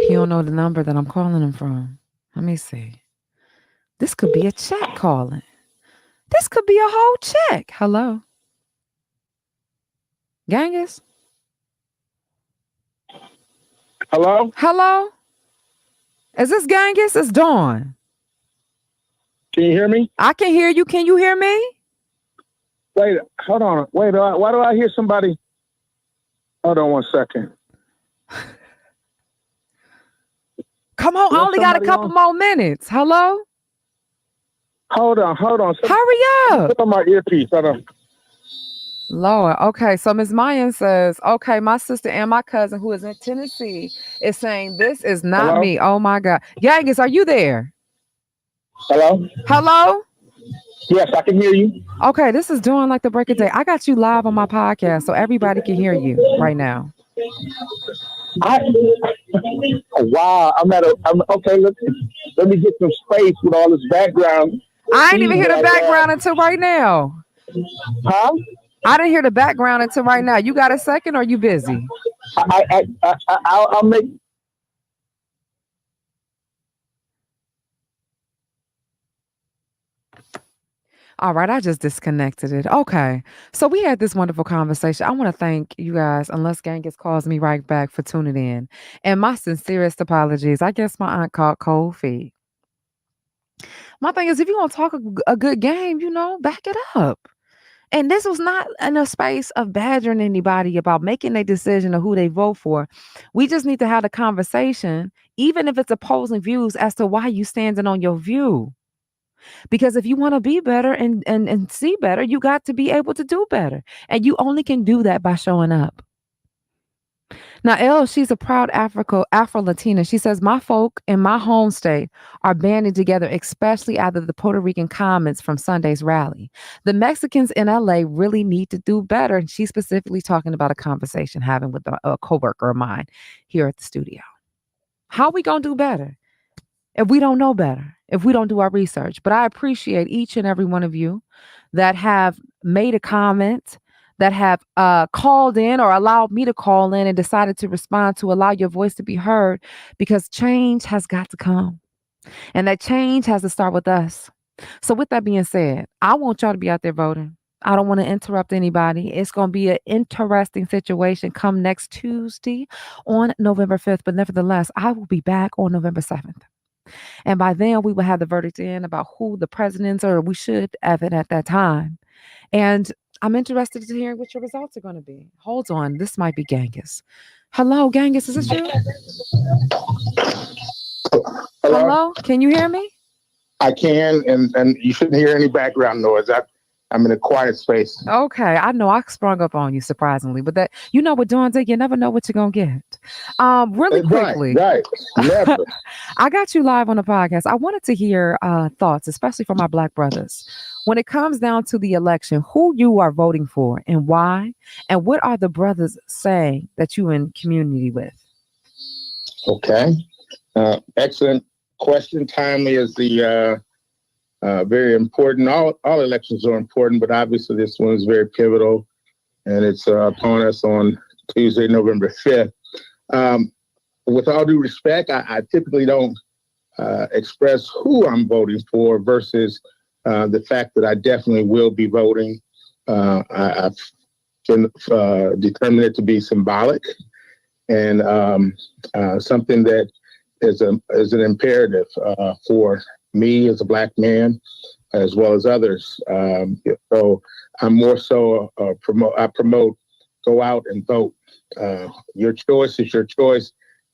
He don't know the number that I'm calling him from. Let me see. This could be a check calling. This could be a whole check. Hello? Genghis? Hello? Hello? Is this Genghis? It's Dawn. Can you hear me? I can hear you. Can you hear me? Wait, hold on. Wait, why do I hear somebody? Hold on 1 second. Come on, I only got a couple more minutes. Hello? Hold on. Hurry up. Put on my earpiece. Hold on. Lord. Okay, so Ms. Mayan says, okay, my sister and my cousin who is in Tennessee is saying this is not Hello? me. Oh my God. Genghis, are you there? Hello? Hello? Yes, I can hear you. Okay, this is doing like the break of day. I got you live on my podcast so everybody can hear you right now. Wow, okay. Let me get some space with all this background. I ain't even hear the background until right now. Huh? I didn't hear the background until right now. You got a second or you busy? I'll make. All right, I just disconnected it. Okay. So we had this wonderful conversation. I want to thank you guys, unless Genghis calls me right back, for tuning in. And my sincerest apologies. I guess my aunt caught cold feet. My thing is, if you want to talk a good game, back it up. And this was not in a space of badgering anybody about making a decision of who they vote for. We just need to have a conversation, even if it's opposing views, as to why you standing on your view. Because if you want to be better and see better, you got to be able to do better. And you only can do that by showing up. Now, Elle, she's a proud Afro-Latina. She says, my folk in my home state are banding together, especially after the Puerto Rican comments from Sunday's rally. The Mexicans in LA really need to do better. And she's specifically talking about a conversation having with a coworker of mine here at the studio. How are we going to do better if we don't know better, if we don't do our research? But I appreciate each and every one of you that have made a comment, that have called in or allowed me to call in and decided to respond, to allow your voice to be heard, because change has got to come. And that change has to start with us. So with that being said, I want y'all to be out there voting. I don't want to interrupt anybody. It's going to be an interesting situation come next Tuesday on November 5th. But nevertheless, I will be back on November 7th. And by then, we will have the verdict in about who the presidents are. We should have it at that time. And I'm interested to hear what your results are going to be. Hold on. This might be Genghis. Hello, Genghis. Is this you? Hello? Can you hear me? I can, and you shouldn't hear any background noise. I'm in a quiet space. Okay. I know I sprung up on you, surprisingly. But that, with Dawn Day, you never know what you're going to get. Really quickly. Right. Never. I got you live on the podcast. I wanted to hear thoughts, especially from my Black brothers. When it comes down to the election, who you are voting for and why, and what are the brothers saying that you in community with? Okay. Excellent question. Timely is the very important. All elections are important, but obviously this one is very pivotal, and it's upon us on Tuesday, November 5th. With all due respect, I typically don't express who I'm voting for versus the fact that I definitely will be voting. I've determined it to be symbolic and something that is an imperative for me as a Black man, as well as others. So I'm more so I promote go out and vote. Your choice is your choice,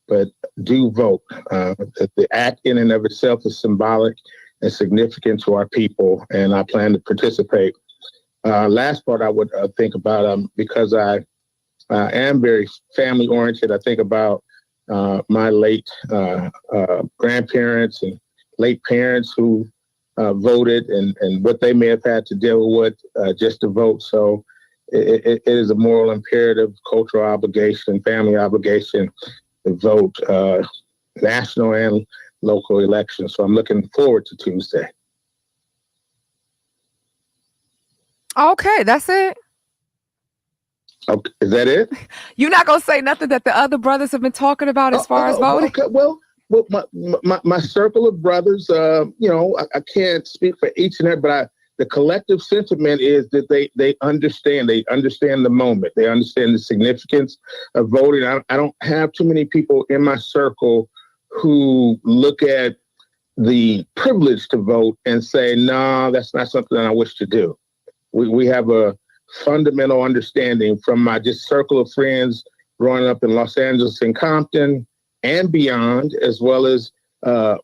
but do vote. The act in and of itself is symbolic and significant to our people, and I plan to participate. Last part I would think about, because I am very family oriented. I think about my late grandparents and late parents who voted and what they may have had to deal with just to vote. So it is a moral imperative, cultural obligation, family obligation to vote national and local elections. So I'm looking forward to Tuesday. Okay, that's it. Okay, is that it? You're not going to say nothing that the other brothers have been talking about as far as voting? Okay, well, my circle of brothers, I can't speak for each and every, but the collective sentiment is that they understand the moment. They understand the significance of voting. I don't have too many people in my circle who look at the privilege to vote and say, no, that's not something I wish to do. We have a fundamental understanding from my just circle of friends growing up in Los Angeles and Compton and beyond, as well as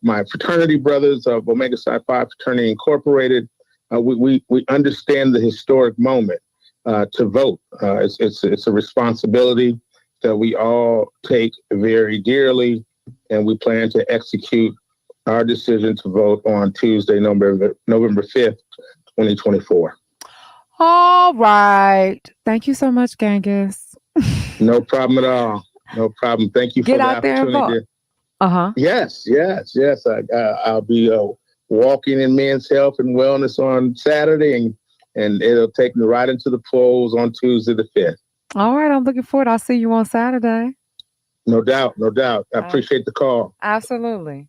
my fraternity brothers of Omega Psi Phi Fraternity Incorporated. We understand the historic moment to vote. It's a responsibility that we all take very dearly, and we plan to execute our decision to vote on Tuesday, November 5th, 2024. All right. Thank you so much, Genghis. No problem at all. No problem. Thank you for the opportunity. Yes. I'll be walking in Men's Health and Wellness on Saturday and it'll take me right into the polls on Tuesday the 5th. All right, I'm looking forward. I'll see you on Saturday. No doubt, no doubt. I appreciate the call. Absolutely.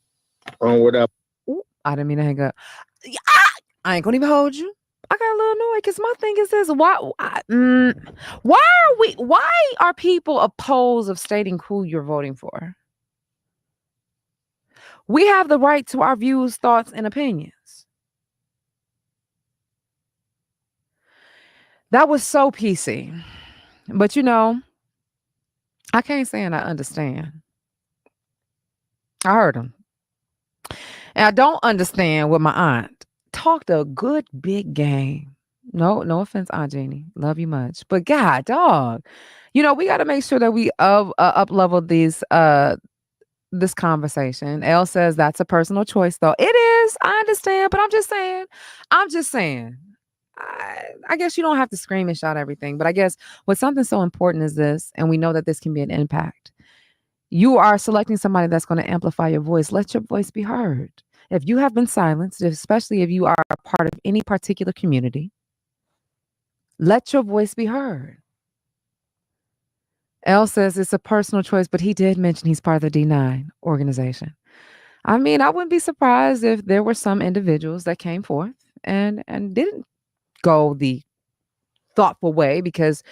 Onward up. Ooh, I didn't mean to hang up. I ain't gonna even hold you. I got a little annoyed because my thing is this: why are people opposed of stating who you're voting for? We have the right to our views, thoughts, and opinions. That was so PC. But I can't say and I understand. I heard him. And I don't understand what my aunt talked a good big game. No offense, Aunt Jeannie. Love you much. But God, dog, we got to make sure that we up level this conversation. Elle says that's a personal choice, though. It is. I understand, but I'm just saying. I guess you don't have to scream and shout everything, but I guess what's something so important is this, and we know that this can be an impact. You are selecting somebody that's going to amplify your voice. Let your voice be heard. If you have been silenced, especially if you are a part of any particular community, let your voice be heard. Elle says it's a personal choice, but he did mention he's part of the D9 organization. I mean, I wouldn't be surprised if there were some individuals that came forth and didn't go the thoughtful way, because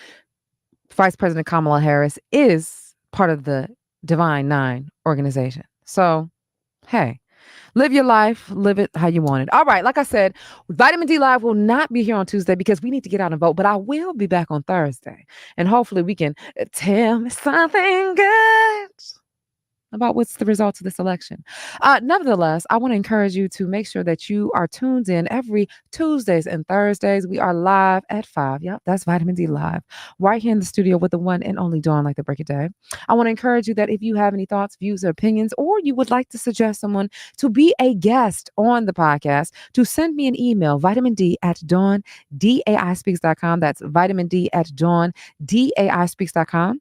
Vice President Kamala Harris is part of the Divine Nine organization. So, hey, live your life, live it how you want it. All right, like I said, Vitamin D Live will not be here on Tuesday because we need to get out and vote, but I will be back on Thursday. And hopefully we can tell me something good about what's the results of this election. Nevertheless, I want to encourage you to make sure that you are tuned in every Tuesdays and Thursdays. We are live at 5. Yep, that's Vitamin D Live, right here in the studio with the one and only Dawn, like the break of day. I want to encourage you that if you have any thoughts, views, or opinions, or you would like to suggest someone to be a guest on the podcast, to send me an email, vitamindi@dawnspeaks.com. That's vitamindi@dawnspeaks.com.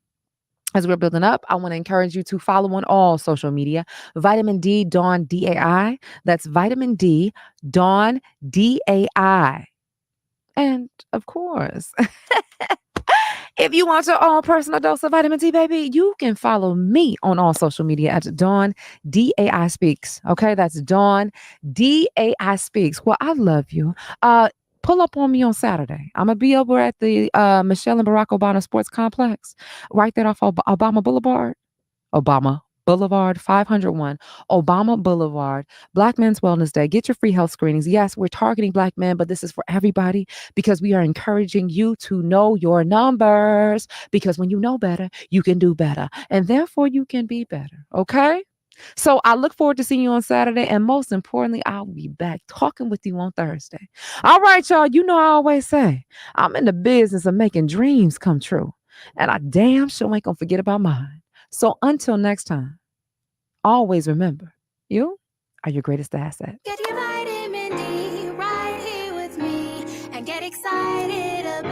As we're building up, I want to encourage you to follow on all social media. Vitamin D Dawn DAI. That's Vitamin D Dawn DAI. And of course, if you want your own personal dose of vitamin D, baby, you can follow me on all social media at Dawn DAI Speaks. Okay, that's Dawn DAI Speaks. Well, I love you. Pull up on me on Saturday. I'm going to be over at the Michelle and Barack Obama Sports Complex, right there off of Obama Boulevard, 501 Obama Boulevard. Black Men's Wellness Day. Get your free health screenings. Yes, we're targeting Black men, but this is for everybody because we are encouraging you to know your numbers, because when you know better, you can do better, and therefore you can be better. Okay? So I look forward to seeing you on Saturday. And most importantly, I'll be back talking with you on Thursday. All right, y'all. You know, I always say I'm in the business of making dreams come true. And I damn sure ain't going to forget about mine. So until next time, always remember, you are your greatest asset. Get your vitamin D right here with me and get excited about